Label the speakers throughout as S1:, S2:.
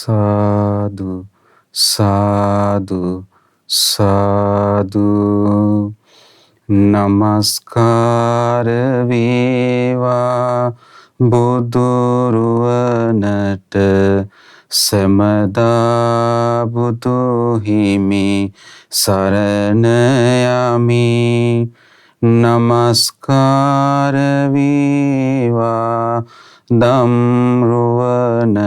S1: සාදු සාදු සාදු. නමස්කාර වේවා බුදුරුවනට සැමදා බුදු හිමි සරණ යමි. නමස්කාර වේවා ධම්රුවනට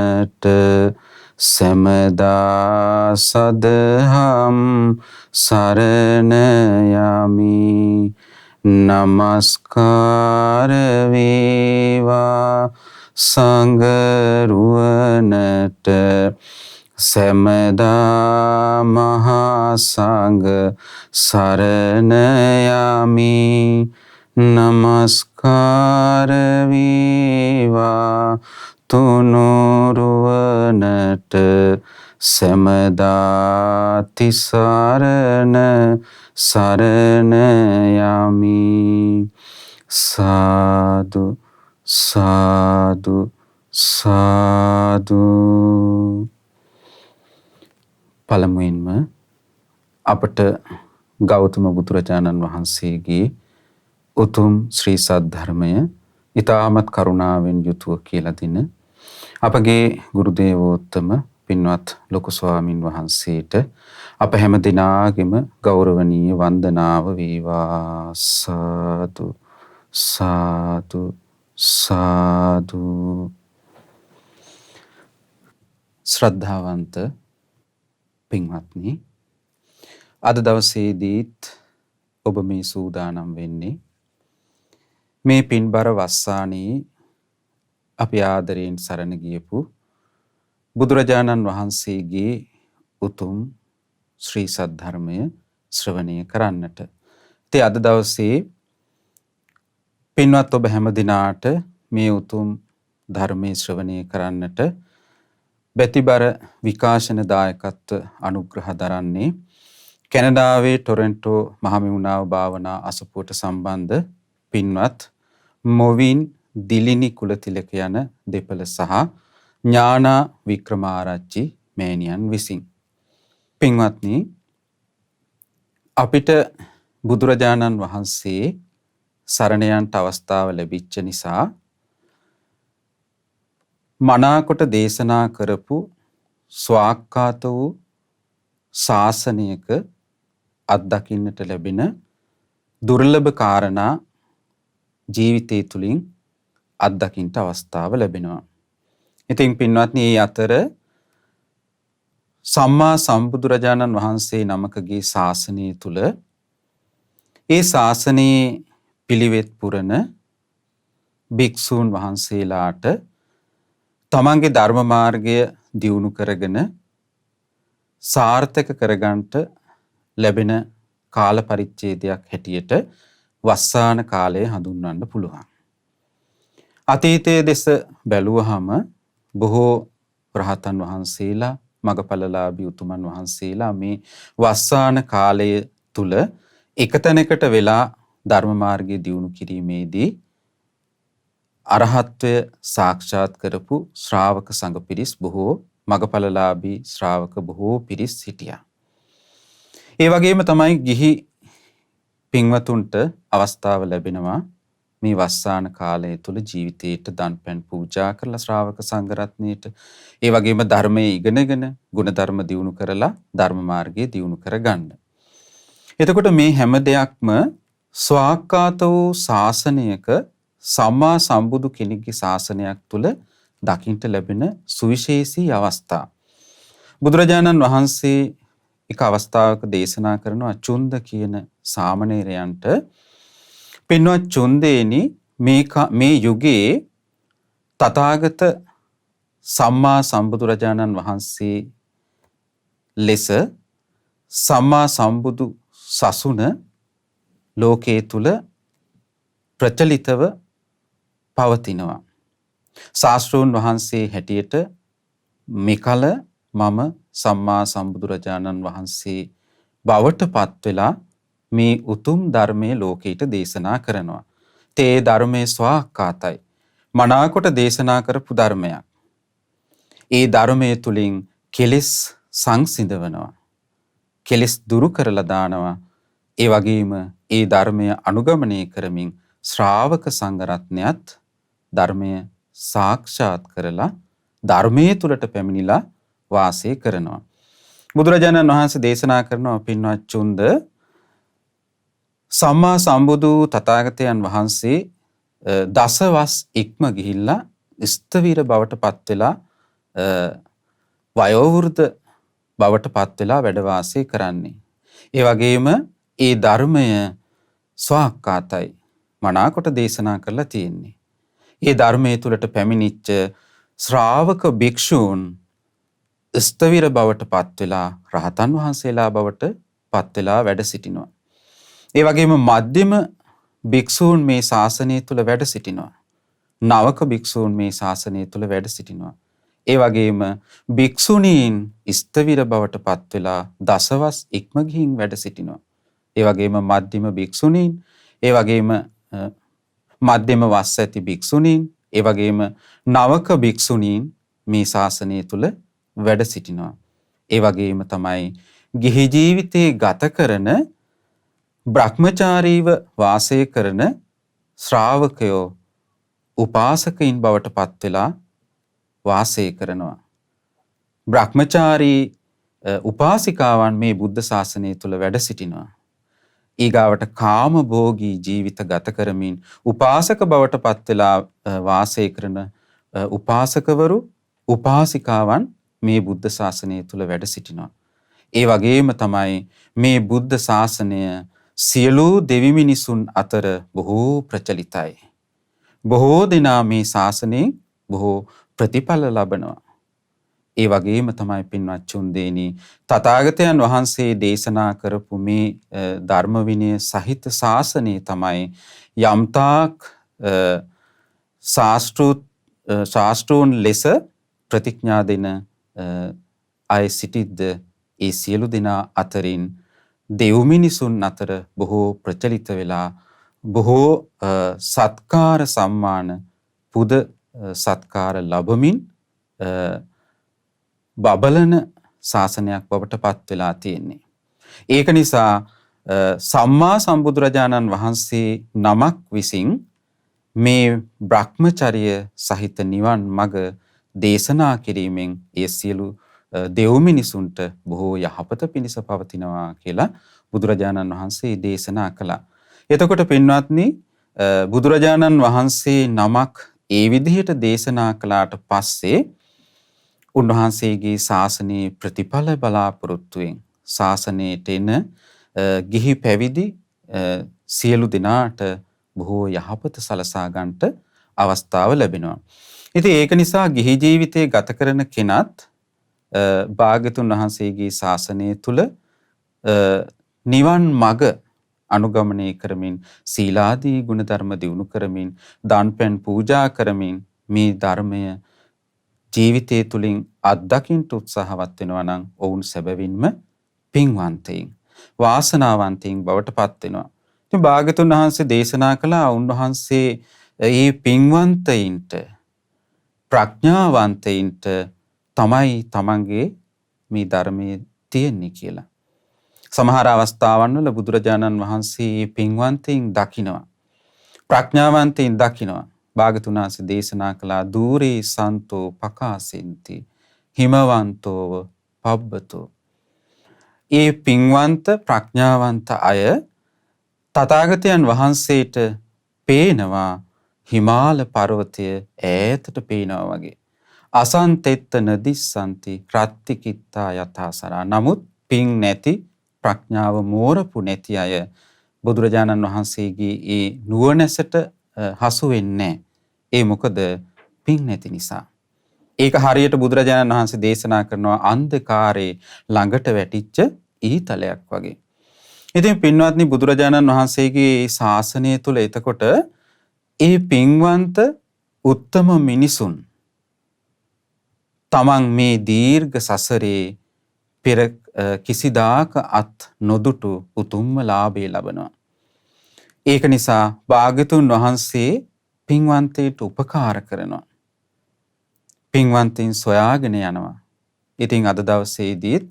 S1: සැමදා සදහම් සරණ යමි. නමස්කාර වේවා සංඝරුවනට සැමදා මහා සංඝ සරණ යමි. නමස්කාර වේවා තුනුරුවනට සැමදා තිසරණ සරණ යමි. සාදු සාදු සාදු. පළමුවෙන්ම අපට ගෞතම බුදුරජාණන් වහන්සේගේ උතුම් ශ්‍රී සද්ධර්මය ඉතාමත් කරුණාවෙන් යුතුව කියලා දෙන අපගේ ගුරු දේවෝත්තම පින්වත් ලොකු ස්වාමින් වහන්සේට අප හැම දිනාගෙම ගෞරවනීය වන්දනාව වේවා. සාදු සාදු සාදු. ශ්‍රද්ධාවන්ත පින්වත්නි, අද දවසේදීත් ඔබ මේ සූදානම් වෙන්නේ මේ පින්බර වස්සානයේ අපි ආදරයෙන් සරණ ගියපු බුදුරජාණන් වහන්සේගේ උතුම් ශ්‍රී සද්ධර්මය ශ්‍රවණය කරන්නට. ඉතින් අද දවසේ පින්වත් ඔබ හැම දිනාට මේ උතුම් ධර්මයේ ශ්‍රවණය කරන්නට බැතිබර විකාශන දායකත්ව අනුග්‍රහ දරන්නේ කැනඩාවේ ටොරන්ටෝ මහමෙවුනාව භාවනා අසපුවට සම්බන්ධ පින්වත් මොවින් දිලිනි කුලතිලක යන දෙපළ සහ ඥානා වික්‍රමාරච්චි මෑණියන් විසින්. පින්වත්නි, අපිට බුදුරජාණන් වහන්සේ සරණ යන්නට අවස්ථාව ලැබිච්ච නිසා මනාකොට දේශනා කරපු ස්වාක්ඛාත වූ ශාසනයක අත්දකින්නට ලැබෙන දුර්ලභ කාරණා ජීවිතය තුළින් අත්දකින්නට අවස්ථාව ලැබෙනවා. ඉතින් පින්වත්නි, මේ අතර සම්මා සම්බුදුරජාණන් වහන්සේ නමකගේ ශාසනය තුළ ඒ ශාසනයේ පිළිවෙත් පුරන භික්ෂූන් වහන්සේලාට තමන්ගේ ධර්ම මාර්ගය දියුණු කරගෙන සාර්ථක කරගන්නට ලැබෙන කාල පරිච්ඡේදයක් හැටියට වස්සාන කාලය හඳුන්වන්න පුළුවන්. අතීතයේ දෙස බැලුවහම බොහෝ රහතන් වහන්සේලා, මගපලලාභී උතුමන් වහන්සේලා මේ වස්සාන කාලය තුල එකතැනකට වෙලා ධර්ම මාර්ගය දියුණු කිරීමේදී අරහත්වය සාක්ෂාත් කරපු ශ්‍රාවක සංඝ පිරිස් බොහෝ, මගපලලාභී ශ්‍රාවක බොහෝ පිරිස් හිටියා. ඒ වගේම තමයි ගිහි පින්වතුන්ට අවස්ථාව ලැබෙනවා මේ වස්සාන කාලය තුල ජීවිතේට දන් පැන් පූජා කරලා ශ්‍රාවක සංඝ රත්නයට, ඒ වගේම ධර්මයේ ඉගෙනගෙන ගුණධර්ම දියුණු කරලා ධර්ම මාර්ගයේ දියුණු කරගන්න. එතකොට මේ හැම දෙයක්ම ස්වාක්ඛාත වූ ශාසනයක සම්මා සම්බුදු කෙනෙක්ගේ ශාසනයක් තුල දකින්ට ලැබෙන සුවිශේෂී අවස්ථා. බුදුරජාණන් වහන්සේ එක අවස්ථාවක දේශනා කරනවා චුන්ද කියන සාමණේරයන්ට, පින්වත් චුන්දේනි, මේ යුගයේ තථාගත සම්මා සම්බුදුරජාණන් වහන්සේ ලෙස සම්මා සම්බුදු සසුන ලෝකයේ තුල ප්‍රචලිතව පවතිනවා. ශාස්ත්‍රූන් වහන්සේ හැටියට මෙකල මම සම්මා සම්බුදුරජාණන් වහන්සේ බවට පත් වෙලා මේ උතුම් ධර්මයේ ලෝකයට දේශනා කරනවා. තේ ධර්මයේ ස්වාක්ඛාතයි. මනාකොට දේශනා කරපු ධර්මයක්. ඒ ධර්මයේ තුලින් කෙලෙස් සංසිඳවනවා. කෙලෙස් දුරු කරලා දානවා. ඒ වගේම ඒ ධර්මය අනුගමනය කරමින් ශ්‍රාවක සංඝ රත්නයත් ධර්මය සාක්ෂාත් කරලා ධර්මයේ තුලට පැමිණිලා වාසය කරනවා. බුදුරජාණන් වහන්සේ දේශනා කරනවා පින්වත් චුන්ද සම්මා සම්බුදු තථාගතයන් වහන්සේ දසවස් ඉක්ම ගිහිල්ලා ස්ථවිර බවට පත් වෙලා වයෝවෘද්ධ බවට පත් වෙලා වැඩ වාසය කරන්නේ. ඒ වගේම ඒ ධර්මය ස්වාක්කාතයි මනාකොට දේශනා කරලා තියෙන්නේ. ඒ ධර්මයේ තුලට පැමිණිච්ච ශ්‍රාවක භික්ෂූන් ස්ථවිර බවට පත් වෙලා රහතන් වහන්සේලා බවට පත් වෙලා වැඩ සිටිනවා. ඒ වගේම මධ්‍යම භික්ෂූන් මේ ශාසනය තුල වැඩ සිටිනවා. නවක භික්ෂූන් මේ ශාසනය තුල වැඩ සිටිනවා. ඒ වගේම භික්ෂුණීන් ස්ථවිර බවට පත් වෙලා දසවස් ඉක්ම ගිහින් වැඩ සිටිනවා. ඒ වගේම මධ්‍යම භික්ෂුණීන්, ඒ වගේම මධ්‍යම වස් ඇති භික්ෂුණීන්, ඒ වගේම නවක භික්ෂුණීන් මේ ශාසනය තුල වැඩ සිටිනවා. ඒ වගේම තමයි ගිහි ජීවිතේ ගත කරන බ්‍රහ්මචාරීව වාසය කරන ශ්‍රාවකයෝ උපාසකයින් බවට පත් වෙලා වාසය කරනවා. බ්‍රහ්මචාරී උපාසිකාවන් මේ බුද්ධ ශාසනය තුල වැඩ සිටිනවා. ඊගාවට කාම භෝගී ජීවිත ගත කරමින් උපාසක බවට පත් වෙලා වාසය කරන උපාසකවරු උපාසිකාවන් මේ බුද්ධ ශාසනය තුල වැඩ සිටිනවා. ඒ වගේම තමයි මේ බුද්ධ ශාසනය සියලු දෙවි මිනිසුන් අතර බොහෝ ප්‍රචලිතයි. බොහෝ දෙනා මේ ශාසනයෙන් බොහෝ ප්‍රතිඵල ලබනවා. ඒ වගේම තමයි පින්වත් චුන්දේනි තථාගතයන් වහන්සේ දේශනා කරපු මේ ධර්ම විනය සහිත ශාසනය තමයි යම්තාක් ශාස්ත්‍රෝන් ලෙස ප්‍රතිඥා දෙන අය සිටිද්ද ඒ සියලු දෙනා අතරින් දෙව් මිනිසුන් අතර බොහෝ ප්‍රචලිත වෙලා බොහෝ සත්කාර සම්මාන පුද සත්කාර ලැබමින් බබලන ශාසනයක් බවට පත් වෙලා තියෙන්නේ. ඒක නිසා සම්මා සම්බුදුරජාණන් වහන්සේ නමක් විසින් මේ බ්‍රහ්මචර්ය සහිත නිවන් මඟ දේශනා කිරීමෙන් ඒ සියලු දෙව් මිනිසුන්ට බොහෝ යහපත පිණිස පවතිනවා කියලා බුදුරජාණන් වහන්සේ දේශනා කළා. එතකොට පින්වත්නි බුදුරජාණන් වහන්සේ නමක් ඒ විදිහට දේශනා කළාට පස්සේ උන්වහන්සේගේ ශාසනයේ ප්‍රතිඵල බලාපොරොත්තුවෙන් ශාසනයට එන ගිහි පැවිදි සියලු දෙනාට බොහෝ යහපත සලසා ගන්නට අවස්ථාව ලැබෙනවා. ඉතින් ඒක නිසා ගිහි ජීවිතය ගත කරන කෙනත් භාග්‍යතුන් වහන්සේගේ ශාසනය තුල නිවන් මඟ අනුගමනය කරමින් සීලාදී ගුණධර්ම දියුණු කරමින් දානපැන් පූජා කරමින් මේ ධර්මය ජීවිතය තුළින් අත්දකින්න උත්සාහවත් වෙනවා නම් ඔවුන් සැබවින්ම පින්වන්තයින් වාසනාවන්තයින් බවට පත් වෙනවා. ඉතින් භාග්‍යතුන් වහන්සේ දේශනා කළා උන්වහන්සේ මේ පින්වන්තයින්ට ප්‍රඥාවන්තයින්ට තමයි තමන්ගේ මේ ධර්මයේ තියෙන්නේ කියලා. සමහර අවස්ථාවන් වල බුදුරජාණන් වහන්සේ පින්වන්තයින් දකිනවා. ප්‍රඥාවන්තයින් දකිනවා. භාග්‍යතුන් වහන්සේ දේශනා කළා දූරේ සන්තෝ පකාසෙන්ති හිමවන්තෝව පබ්බතෝ. ඒ පින්වන්ත ප්‍රඥාවන්ත අය තථාගතයන් වහන්සේට පේනවා හිමාල පර්වතය ඈතට පේනවා වගේ. අසන්තෙත්ත නදිස්සන්ති රත්තිකිත්තා යථාසරා. නමුත් පින් නැති ප්‍රඥාව මෝරපු නැති අය බුදුරජාණන් වහන්සේගේ ඒ නුවණැසට හසු වෙන්නේ. ඒ මොකද පින් නැති නිසා. ඒක හරියට බුදුරජාණන් වහන්සේ දේශනා කරනවා අන්ධකාරයේ ළඟට වැටිච්ච ඊතලයක් වගේ. ඉතින් පින්වත්නි බුදුරජාණන් වහන්සේගේ ශාසනය තුල එතකොට ඒ පින්වන්ත උත්තම මිනිසුන් තමන් මේ දීර්ඝ සසරේ පෙර කිසිදාක අත් නොදුටු උතුම්ම ලාභය ලබනවා. ඒක නිසා භාග්‍යතුන් වහන්සේ පින්වන්තයට උපකාර කරනවා. පින්වන්තයින් සොයාගෙන යනවා. ඉතින් අද දවසේදීත්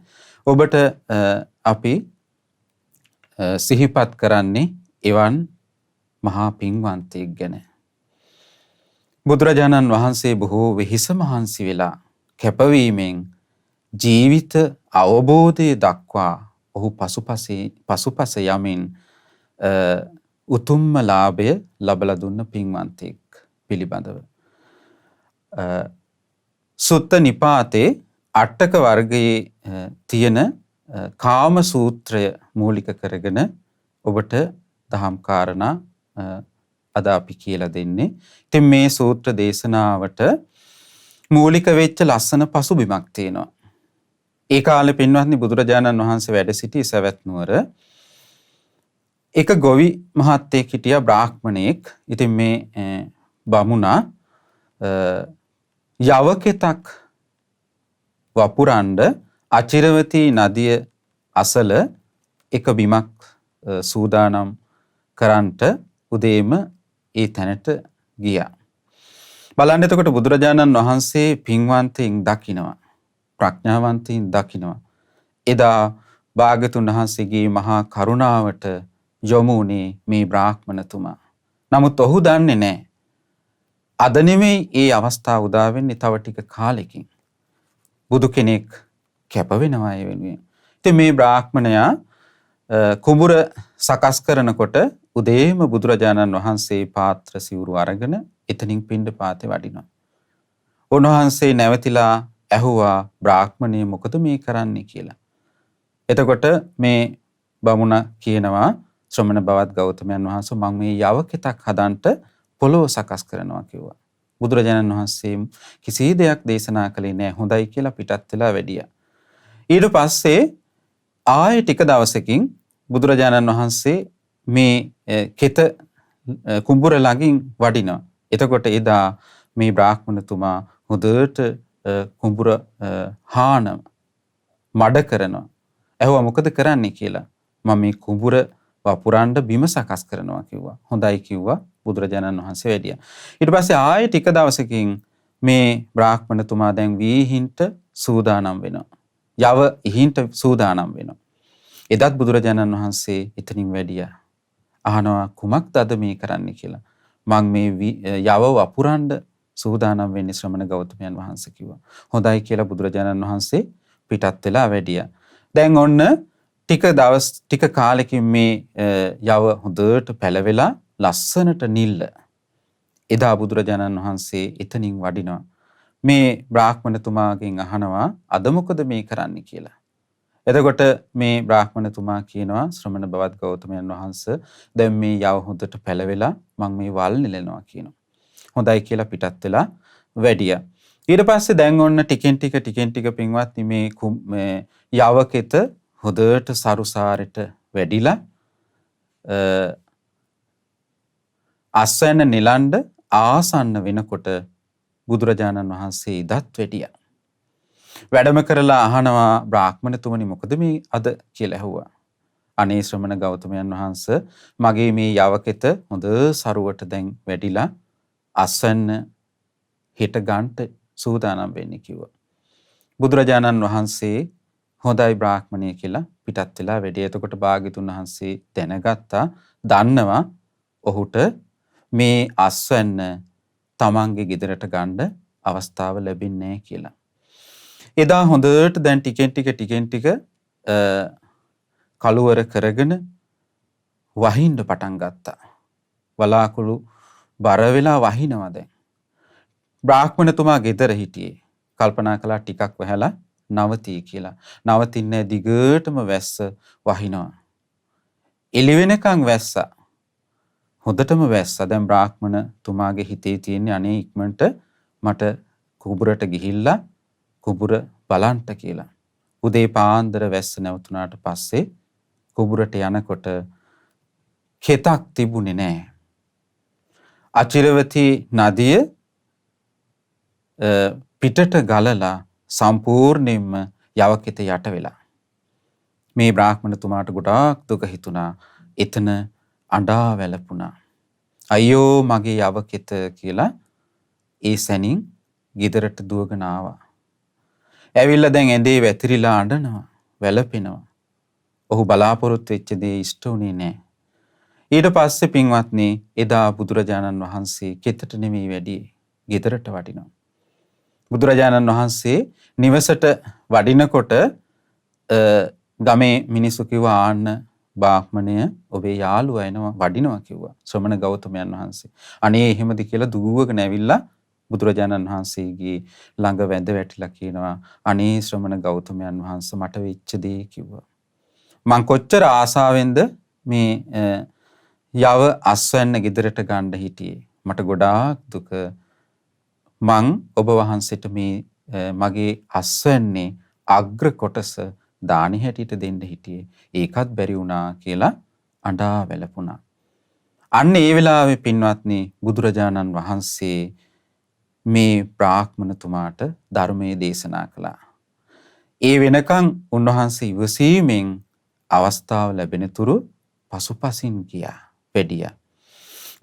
S1: ඔබට අපි සිහිපත් කරන්නේ එවන් මහා පින්වන්තයෙක් ගැන. බුදුරජාණන් වහන්සේ බොහෝ වෙහෙස මහන්සි වෙලා කැපවීමෙන් ජීවිත අවබෝධය දක්වා ඔහු පසුපස යමින් උතුම්ම ලාභය ලබලා දුන්න පින්වන්තයෙක් පිළිබඳව. සුත්ත නිපාතේ අට්ටක වර්ගයේ තියෙන කාම සූත්‍රය මූලික කරගෙන ඔබට දහම් කාරණා අද අපි කියලා දෙන්නේ. ඉතින් මේ සූත්‍ර දේශනාවට මූලික වෙච්ච ලස්සන පසුබිමක් තියෙනවා. ඒ කාලේ පින්වත්නි බුදුරජාණන් වහන්සේ වැඩ සිටි සවැත් නුවර එක ගොවි මහත්තයෙක් හිටියා බ්‍රාහ්මණයෙක්. ඉතින් මේ බමුණා යවකෙතක් වපුරන්ඩ අචිරවතී නදිය අසල එක බිමක් සූදානම් කරන්ට උදේම ඒ තැනට ගියා. බලන්න එතකොට බුදුරජාණන් වහන්සේ පින්වන්තයින් දකිනවා. ප්‍රඥාවන්තයින් දකිනවා. එදා භාග්‍යතුන් වහන්සේගේ මහා කරුණාවට යොමු වුණේ මේ බ්‍රාහ්මණතුමා. නමුත් ඔහු දන්නේ නැහැ. අද නෙමෙයි ඒ අවස්ථාව උදා වෙන්නේ තව ටික කාලෙකින්. බුදු කෙනෙක් කැප වෙනවා ඒ වෙනුවෙන්. ඉතින් මේ බ්‍රාහ්මණයා කුඹුර සකස් කරනකොට උදේම බුදුරජාණන් වහන්සේ පාත්‍ර සිවුරු අරගෙන එතනින් පිණ්ඩපාතේ වඩිනවා. උන්වහන්සේ නැවතිලා ඇහුවා බ්‍රාහ්මණය මොකද මේ කරන්නේ කියලා. එතකොට මේ බමුණ කියනවා ශ්‍රමණ බවත් ගෞතමයන් වහන්සේ මම මේ යවකෙතක් හදන්ට පොළොව සකස් කරනවා කිව්වා. බුදුරජාණන් වහන්සේ කිසි දෙයක් දේශනා කළේ නැහැ. හොඳයි කියලා පිටත් වෙලා වැඩියා. ඊට පස්සේ ආයෙ ටික දවසකින් බුදුරජාණන් වහන්සේ මේ කෙත කුඹුර ළඟින් වඩිනවා. එතකොට එදා මේ බ්‍රාහ්මණතුමා හොඳට කුඹුර හාන මඩ කරනවා. ඇහුවා මොකද කරන්නේ කියලා. මම මේ කුඹුර වපුරන්න බිම සකස් කරනවා කිව්වා. හොඳයි කිව්වා. බුදුරජාණන් වහන්සේ වැඩියා. ඊට පස්සේ ආයෙ ටික දවසකින් මේ බ්‍රාහ්මණතුමා දැන් වීහින්ට සූදානම් වෙනවා. යව ඉහින්ට සූදානම් වෙනවා. එදත් බුදුරජාණන් වහන්සේ එතනින් වැඩියා. අහනවා කුමක්ද අද මේ කරන්නේ කියලා. මං මේ යව වපුරන්න සූදානම් වෙන්නේ ශ්‍රමණ ගෞතමයන් වහන්සේ කිව්වා. හොඳයි කියලා බුදුරජාණන් වහන්සේ පිටත් වෙලා වැඩියා. දැන් ඔන්න ටික කාලෙකින් මේ යව හොඳට පැලවෙලා ලස්සනට නිල්ල. එදා බුදුරජාණන් වහන්සේ එතනින් වඩිනවා. මේ බ්‍රාහ්මණතුමාගෙන් අහනවා අද මොකද මේ කරන්නේ කියලා. එතකොට මේ බ්‍රාහ්මණතුමා කියනවා ශ්‍රමණ බවත් ගෞතමයන් වහන්සේ දැන් මේ යව හොඳට පැලවෙලා මම මේ වල් නෙලනවා කියනවා. හොඳයි කියලා පිටත් වෙලා වැඩියා. ඊට පස්සේ දැන් ඔන්න ටිකෙන් ටික පින්වත්නි මේ යවකෙත හොඳට සරුසාරෙට වැඩිලා අස්වැන්න නිලන්ඩ ආසන්න වෙනකොට බුදුරජාණන් වහන්සේ ඉදත් වැඩියා. වැඩම කරලා අහනවා බ්‍රාහ්මණතුමනි මොකද මේ අද කියලා ඇහුවා. අනේ ශ්‍රමණ ගෞතමයන් වහන්සේ මගේ මේ යවකෙත හොඳ සරුවට දැන් වැඩිලා අස්වැන්න හිට ගන්නට සූදානම් වෙන්නේ කිව්වා. බුදුරජාණන් වහන්සේ හොඳයි බ්‍රාහ්මණය කියලා පිටත් වෙලා වැඩි. එතකොට භාග්‍යතුන් වහන්සේ දැනගත්තා දන්නවා ඔහුට මේ අස්වැන්න තමන්ගේ ගෙදරට ගන්න අවස්ථාව ලැබෙන්නේ නැහැ කියලා. එදා හොඳට දැන් ටිකෙන් ටික කලුවර කරගෙන වහින්න පටන් ගත්තා. වලාකුළු බර වෙලා වහිනවා දැන්. බ්‍රාහ්මණතුමා ගෙදර හිටියේ. කල්පනා කළා ටිකක් වැහැලා නවතී කියලා. නවතින්නේ දිගටම වැස්ස වහිනවා. එළි වෙනකන් වැස්සා. හොඳටම වැස්සා. දැන් බ්‍රාහ්මණතුමාගේ හිතේ තියෙන්නේ අනේ ඉක්මනට මට කුඹුරට ගිහිල්ලා කුඹුර බලන්ට කියලා. උදේ පාන්දර වැස්ස නැවතුනාට පස්සේ කුඹුරට යනකොට කෙතක් තිබුණේ නැහැ. අචිරවතී නදිය පිටට ගලලා සම්පූර්ණයෙන්ම යවකෙත යට වෙලා. මේ බ්‍රාහ්මණතුමාට ගොඩාක් දුක හිතුණා. එතන අඬා වැළපුණා. අයියෝ මගේ යවකෙත කියලා ඒ සැනින් ගෙදරට දුවගෙන ආවා. ඇවිල්ලා දැන් ඇඳේ වැතිරිලා අඬනවා, වැළපෙනවා. ඔහු බලාපොරොත්තු වෙච්ච දේ ඉෂ්ට වුණේ නැහැ. ඊට පස්සේ පින්වත්නි එදා බුදුරජාණන් වහන්සේ කෙතට නෙමෙයි වැඩියේ, ගෙදරට වඩිනවා. බුදුරජාණන් වහන්සේ නිවසට වඩිනකොට ගමේ මිනිස්සු කිව්වා ආන්න බ්‍රාහ්මණය ඔබේ යාළුවා එනවා වඩිනවා කිව්වා. ශ්‍රමණ ගෞතමයන් වහන්සේ. අනේ එහෙමද කියලා දුවගෙන ඇවිල්ලා බුදුරජාණන් වහන්සේගේ ළඟ වැඳ වැටිලා කියනවා අනේ ශ්‍රමණ ගෞතමයන් වහන්සේ මට වෙච්ච දේ කිව්වා. මං කොච්චර ආසාවෙන්ද මේ යව අස්වැන්න ගෙදරට ගන්න හිටියේ. මට ගොඩාක් දුක. මං ඔබ වහන්සේට මේ මගේ අස්වැන්නේ අග්‍ර කොටස දානි හැටියට දෙන්න හිටියේ. ඒකත් බැරි වුණා කියලා අඬා වැළපුණා. අන්න ඒ වෙලාවේ පින්වත්නි බුදුරජාණන් වහන්සේ මේ බ්‍රාහ්මණතුමාට ධර්මයේ දේශනා කළා. ඒ වෙනකන් උන්වහන්සේ ඉවසීමෙන් අවස්ථාව ලැබෙන තුරු පසුපසින් ගියා, වැඩියා.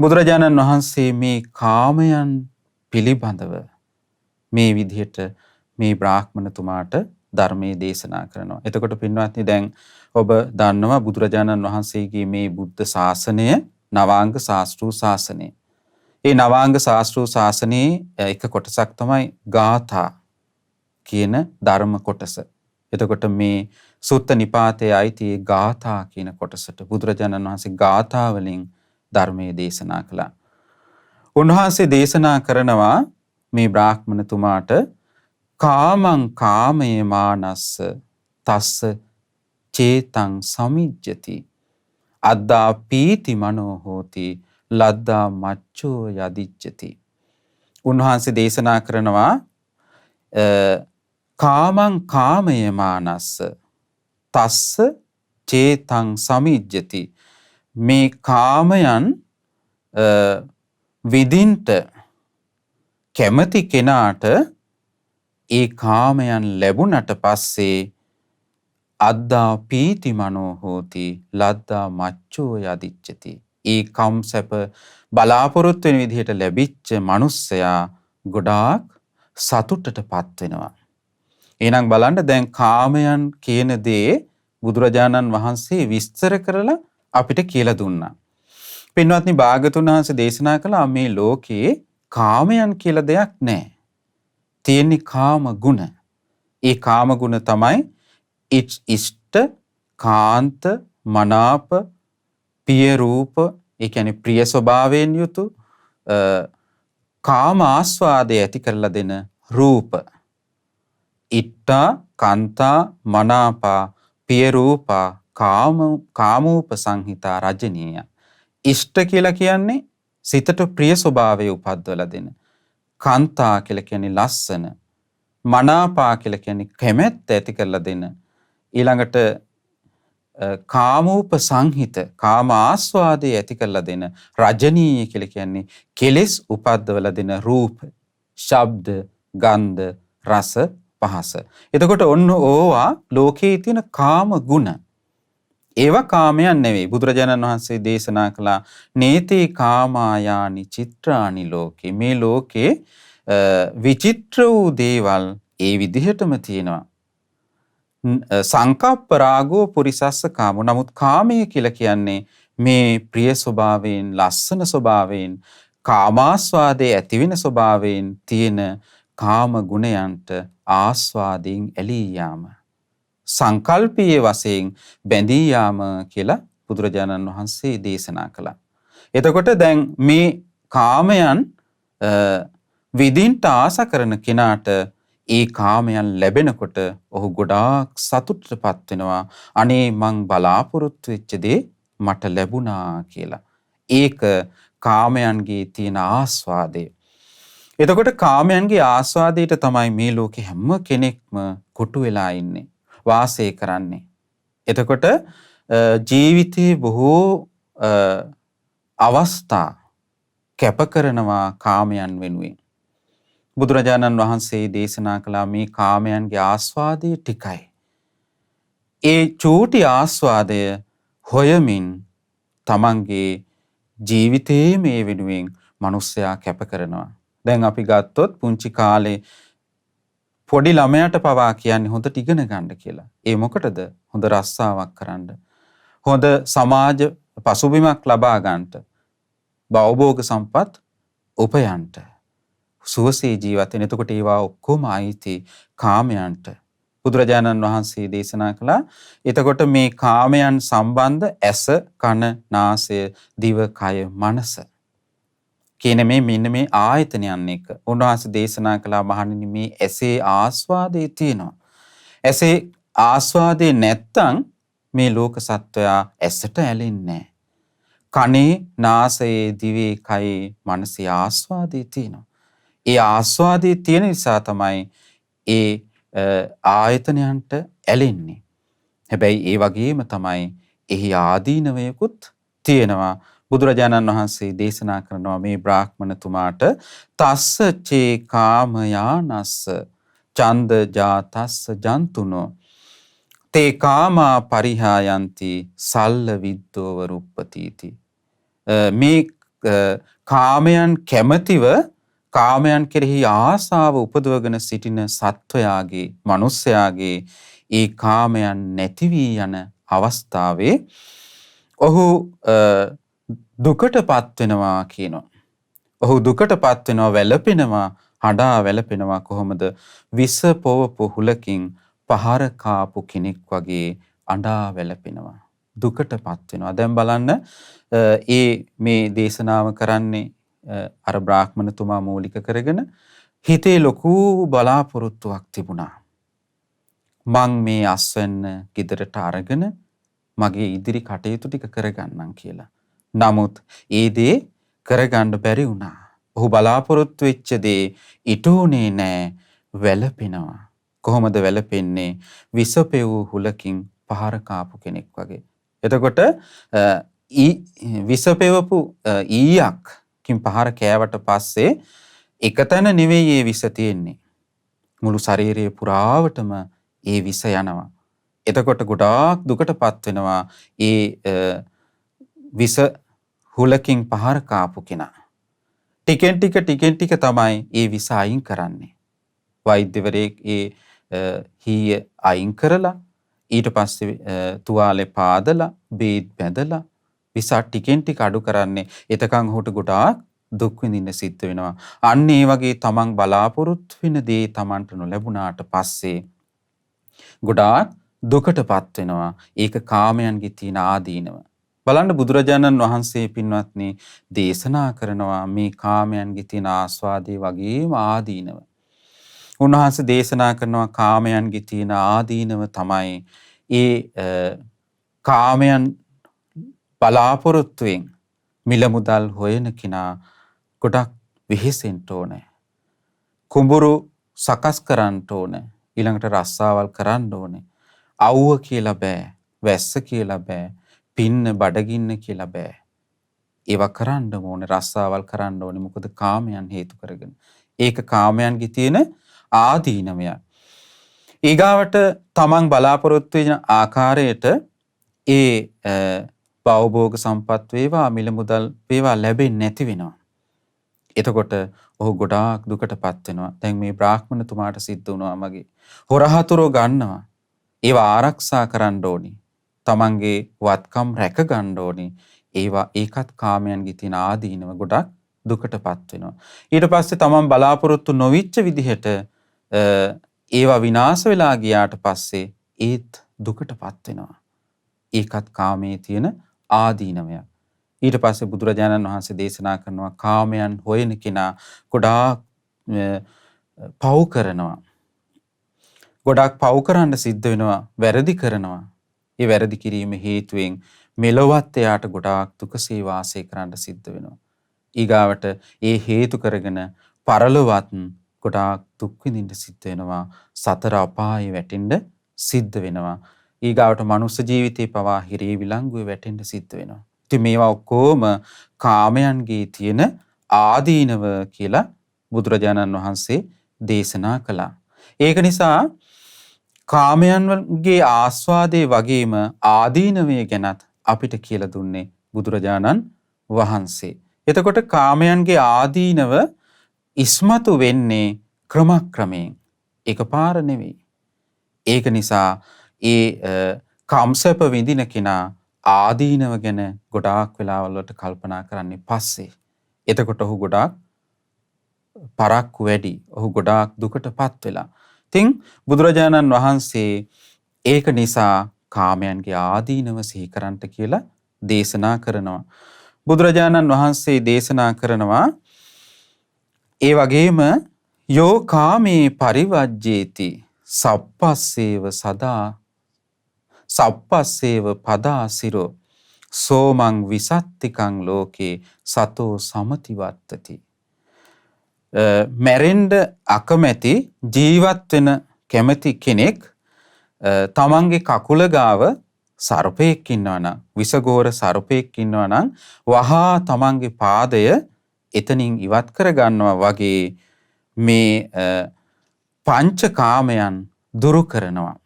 S1: බුදුරජාණන් වහන්සේ මේ කාමයන් පිළිබඳව මේ විදිහට මේ බ්‍රාහ්මණතුමාට ධර්මයේ දේශනා කරනවා. එතකොට පින්වත්නි දැන් ඔබ දන්නවා බුදුරජාණන් වහන්සේගේ මේ බුද්ධ ශාසනය නවාංග ශාස්ත්‍රූ ශාසනය. ඒ නවාංග ශාස්ත්‍රූ ශාසනයේ එක කොටසක් තමයි ගාථා කියන ධර්ම කොටස. එතකොට මේ සුත්ත නිපාතයේ අයිති ගාථා කියන කොටසට බුදුරජාණන් වහන්සේ ගාථා වලින් ධර්මයේ දේශනා කළා. උන්වහන්සේ දේශනා කරනවා මේ බ්‍රාහ්මණතුමාට කාමං කාමයේ මානස්ස තස්ස චේතං සමිජ්ජති අද්දා පීති මනෝ හෝති ලද්දා මච්චෝ යදිච්චති. උන්වහන්සේ දේශනා කරනවා කාමං කාමයේ මානස්ස තස්ස චේතං සමිජ්ජති. මේ කාමයන් විඳින්ට කැමති කෙනාට ඒ කාමයන් ලැබුණට පස්සේ අද්දා පීති මනෝ හෝති ලද්දා මච්චෝ යදිච්චති. ඒ කම් සැප බලාපොරොත්තු වෙන විදිහට ලැබිච්ච මිනිස්සයා ගොඩාක් සතුටටපත් වෙනවා. එහෙනම් බලන්න දැන් කාමයන් කියන දේ බුදුරජාණන් වහන්සේ විස්තර කරලා අපිට කියලා දුන්නා. පින්වත්නි භාගතුන් වහන්සේ දේශනා කළා මේ ලෝකේ කාමයන් කියලා දෙයක් නැහැ. තියෙන්නේ කාම ගුණ. ඒ කාම ගුණ තමයි ඉෂ්ට, කාන්ත, මනාප, පිය රූප, ඒ කියන්නේ ප්‍රිය ස්වභාවයෙන් යුතු කාම ආස්වාදය ඇති කරලා දෙන රූප. ඉට්ඨා, කාන්තා, මනාපා, පිය රූපා, කාමූප සංහිතා රජනීය. ඉෂ්ට කියලා කියන්නේ සිතට ප්‍රිය ස්වභාවය උපද්දවලා දෙන. කාන්තා කියලා කියන්නේ ලස්සන. මනාපා කියලා කියන්නේ කැමැත්ත ඇති කරලා දෙන. ඊළඟට කාමූප සංහිත කාම ආස්වාදයේ ඇති කරලා දෙන. රජනීය කියලා කියන්නේ කෙලෙස් උපද්දවලා දෙන රූප, ශබ්ද, ගන්ධ, රස, පහස. එතකොට ඔන්න ඕවා ලෝකයේ තියෙන කාම ගුණ. ඒවා කාමයන් නෙවෙයි. බුදුරජාණන් වහන්සේ දේශනා කළා නේතේ කාමායානි චිත්‍රානි ලෝකේ. මේ ලෝකේ විචිත්‍ර වූ දේවල් ඒ විදිහටම තියෙනවා. සංකප්ප රාගෝ පුරිසස්ස කාමෝ. නමුත් කාමය කියලා කියන්නේ මේ ප්‍රිය ස්වභාවයෙන්, ලස්සන ස්වභාවයෙන්, කාමාස්වාදයේ ඇතිවෙන ස්වභාවයෙන් තියෙන කාම ගුණයන්ට ආස්වාදයෙන් ඇලී යාම. සංකල්පීය වශයෙන් බැඳී යාම කියලා බුදුරජාණන් වහන්සේ දේශනා කළා. එතකොට දැන් මේ කාමයන් විඳින්ට ආස කරන කෙනාට ඒ කාමයන් ලැබෙනකොට ඔහු ගොඩාක් සතුටටපත් වෙනවා. අනේ මං බලාපොරොත්තු වෙච්ච දේ මට ලැබුණා කියලා. ඒක කාමයන්ගේ තියෙන ආස්වාදය. එතකොට කාමයන්ගේ ආස්වාදයට තමයි මේ ලෝකේ හැම කෙනෙක්ම කොටු වෙලා ඉන්නේ. වාසය කරන්නේ. එතකොට ජීවිතේ බොහෝ අවස්ථා කැප කරනවා කාමයන් වෙනුවෙන්. බුදුරජාණන් වහන්සේ දේශනා කළා මේ කාමයන්ගේ ආස්වාදය ටිකයි. ඒ චූටි ආස්වාදය හොයමින් තමන්ගේ ජීවිතේ මේ වෙනුවෙන් මිනිස්සයා කැප කරනවා. දැන් අපි ගත්තොත් පුංචි කාලේ පොඩි ළමයාට පවා කියන්නේ හොඳට ඉගෙන ගන්න කියලා. ඒ මොකටද? හොඳ රස්සාවක් කරන්න. හොඳ සමාජ පසුබිමක් ලබා ගන්නට. භවභෝග සම්පත් උපයන්ට. සුවසේ ජීවත් වෙන. එතකොට ඒවා ඔක්කොම අයිති කාමයන්ට. බුදුරජාණන් වහන්සේ දේශනා කළා. එතකොට මේ කාමයන් සම්බන්ධ ඇස, කන, නාසය, දිව, කය, මනස කියන මෙන්න මේ ආයතනයන් එක උන්වහන්සේ දේශනා කළා. මහණෙනි, මේ ඇසේ ආස්වාදයේ තියෙනවා. ඇසේ ආස්වාදේ නැත්තම් මේ ලෝක සත්වයා ඇසට ඇලෙන්නේ නැහැ. කනේ, නාසයේ, දිවේ, කයේ, මනසේ ආස්වාදයේ තියෙනවා. ඒ ආස්වාදයේ තියෙන නිසා තමයි ඒ ආයතනයන්ට ඇලෙන්නේ. හැබැයි ඒ වගේම තමයි එහි ආදීනවයකුත් තියෙනවා. බුදුරජාණන් වහන්සේ දේශනා කරනවා මේ බ්‍රාහ්මණතුමාට තස්ස චේ කාමයානස්ස චන්ද ජාතස්ස ජන්තුනෝ තේ කාමා පරිහායන්ති සල්ල විද්දෝව රුප්පතිති. මේ කාමයන් කැමැතිව කාමයන් කෙරෙහි ආසාව උපදවගෙන සිටින සත්වයාගේ, මනුස්සයාගේ ඒ කාමයන් නැති වී යන අවස්ථාවේ ඔහු දුකටපත් වෙනවා කියනවා. ඔහු දුකටපත් වෙනවා, වැළපෙනවා, හඬා වැළපෙනවා. කොහොමද? විස පොවපු හුලකින් පහර කාපු කෙනෙක් වගේ අඬා වැළපෙනවා. දුකටපත් වෙනවා. දැන් බලන්න මේ දේශනාව කරන්නේ අර බ්‍රාහ්මණතුමා මූලික කරගෙන හිතේ ලොකු බලාපොරොත්තුවක් තිබුණා. මං මේ අස්වැන්න ගෙදරට අරගෙන මගේ ඉදිරි කටයුතු ටික කරගන්නම් කියලා. නමුත් ඒ දේ කරගන්න බැරි වුණා. ඔහු බලාපොරොත්තු වෙච්ච දේ ඉටුනේ නෑ, වැළපෙනවා. කොහොමද වැළපෙන්නේ? විසපෙවූ හුලකින් පහර කාපු කෙනෙක් වගේ. එතකොට විසපෙවපු ඊයක්කින් පහර කෑවට පස්සේ එකතැන නෙවෙයි ඒ විස තියෙන්නේ. මුළු ශරීරයේ පුරාවටම ඒ විස යනවා. එතකොට ගොඩාක් දුකටපත් වෙනවා ඒ විස හුලකින් පහර කාපු කෙනා. ටිකෙන් ටික තමයි ඒ විස අයින් කරන්නේ. වෛද්‍යවරයෙක් ඒ හීය අයින් කරලා ඊට පස්සේ තුවාලේ පාදලා බේත් බැඳලා විස ටිකෙන් ටික අඩු කරන්නේ. එතකන් ඔහුට ගොඩාක් දුක් විඳින්න සිද්ධ වෙනවා. අන්න ඒ වගේ තමන් බලාපොරොත්තු වෙන දේ තමන්ට නොලැබුණාට පස්සේ ගොඩාක් දුකටපත් වෙනවා. ඒක කාමයන්ගේ තියෙන ආදීනව. බලන්න බුදුරජාණන් වහන්සේ පින්වත්නි දේශනා කරනවා මේ කාමයන්ගේ තියෙන ආස්වාදයේ වගේම ආදීනව. උන්වහන්සේ දේශනා කරනවා කාමයන්ගේ තියෙන ආදීනව තමයි ඒ කාමයන් බලාපොරොත්තුවෙන් මිල මුදල් හොයන කෙනා ගොඩක් වෙහෙසෙන්න ඕනේ. කුඹුරු සකස් කරන්න ඕනේ. ඊළඟට රස්සාවල් කරන්න ඕනේ. අවුව කියලා බෑ. වැස්ස කියලා බෑ. පින්න බඩගින්න කියලා බෑ. ඒවා කරන්න ඕනේ. රස්සාවල් කරන්න ඕනේ. මොකද කාමයන් හේතු කරගෙන. ඒක කාමයන්ගේ තියෙන ආදීනමය. ඊගාවට තමන් බලාපොරොත්තු වෙන ආකාරයට ඒ භවභෝග සම්පත් වේවා, මිල මුදල් වේවා ලැබෙන්නේ නැති වෙනවා. එතකොට ඔහු ගොඩාක් දුකටපත් වෙනවා. දැන් මේ බ්‍රාහ්මණතුමාට සිද්ධ වුණා මගේ. හොරහතුරෝ ගන්නවා. ඒවා ආරක්ෂා කරන්න ඕනි. තමන්ගේ වත්කම් රැක ගන්න ඕනි. ඒවා ඒකත් කාමයන්ගේ තියෙන ආදීනව ගොඩක් දුකටපත් වෙනවා. ඊට පස්සේ තමන් බලාපොරොත්තු නොවිච්ච විදිහට ඒවා විනාශ වෙලා ගියාට පස්සේ ඒත් දුකටපත් වෙනවා. ඒකත් කාමයේ තියෙන ආදීනමය. ඊට පස්සේ බුදුරජාණන් වහන්සේ දේශනා කරනවා කාමයන් හොයන කෙනා ගොඩාක් පව් කරනවා. ගොඩාක් පව් කරන්න සිද්ධ වෙනවා, වැරදි කරනවා. ඒ වැරදි කිරීම හේතුවෙන් මෙලොවත් එයාට ගොඩාක් දුකසේ වාසය කරන්න සිද්ධ වෙනවා. ඊගාවට ඒ හේතු කරගෙන පරලොවත් ගොඩාක් දුක් විඳින්න සිද්ධ වෙනවා. සතර අපායේ වැටෙන්න සිද්ධ වෙනවා. ඊගාවට මනුස්ස ජීවිතේ පවා හිරේ විලංගුවේ වැටෙන්න සිද්ධ වෙනවා. ඉතින් මේවා ඔක්කොම කාමයන්ගේ තියෙන ආදීනව කියලා බුදුරජාණන් වහන්සේ දේශනා කළා. ඒක නිසා කාමයන්ගේ ආස්වාදයේ වගේම ආදීනවය ගැනත් අපිට කියලා දුන්නේ බුදුරජාණන් වහන්සේ. එතකොට කාමයන්ගේ ආදීනව ඉස්මතු වෙන්නේ ක්‍රමක්‍රමයෙන්. එකපාර නෙවෙයි. ඒක නිසා ඒ කම්සප විඳින කෙනා ආදීනව ගැන ගොඩාක් වෙලාවල් වලට කල්පනා කරන්නේ පස්සේ. එතකොට ඔහු ගොඩාක් පරක්කු වැඩි. ඔහු ගොඩාක් දුකටපත් වෙලා. ඉතින් බුදුරජාණන් වහන්සේ ඒක නිසා කාමයන්ගේ ආදීනව සිහි කරන්නට කියලා දේශනා කරනවා. බුදුරජාණන් වහන්සේ දේශනා කරනවා ඒ වගේම යෝ කාමේ පරිවජ්ජේති සප්පස්සේව සදා සප්පස්සේව පදාසිරෝ සෝමං විසත්තිකං ලෝකේ සතෝ සමතිවත්තති. මැරෙන්න අකමැති ජීවත් වෙන කැමති කෙනෙක් තමන්ගේ කකුල ගාව සර්පයෙක් ඉන්නවා නම් විසගෝර සර්පයෙක් ඉන්නවා නම් වහා තමන්ගේ පාදය එතනින් ඉවත් කර ගන්නවා වගේ මේ පංචකාමයන් දුරු කරනවා.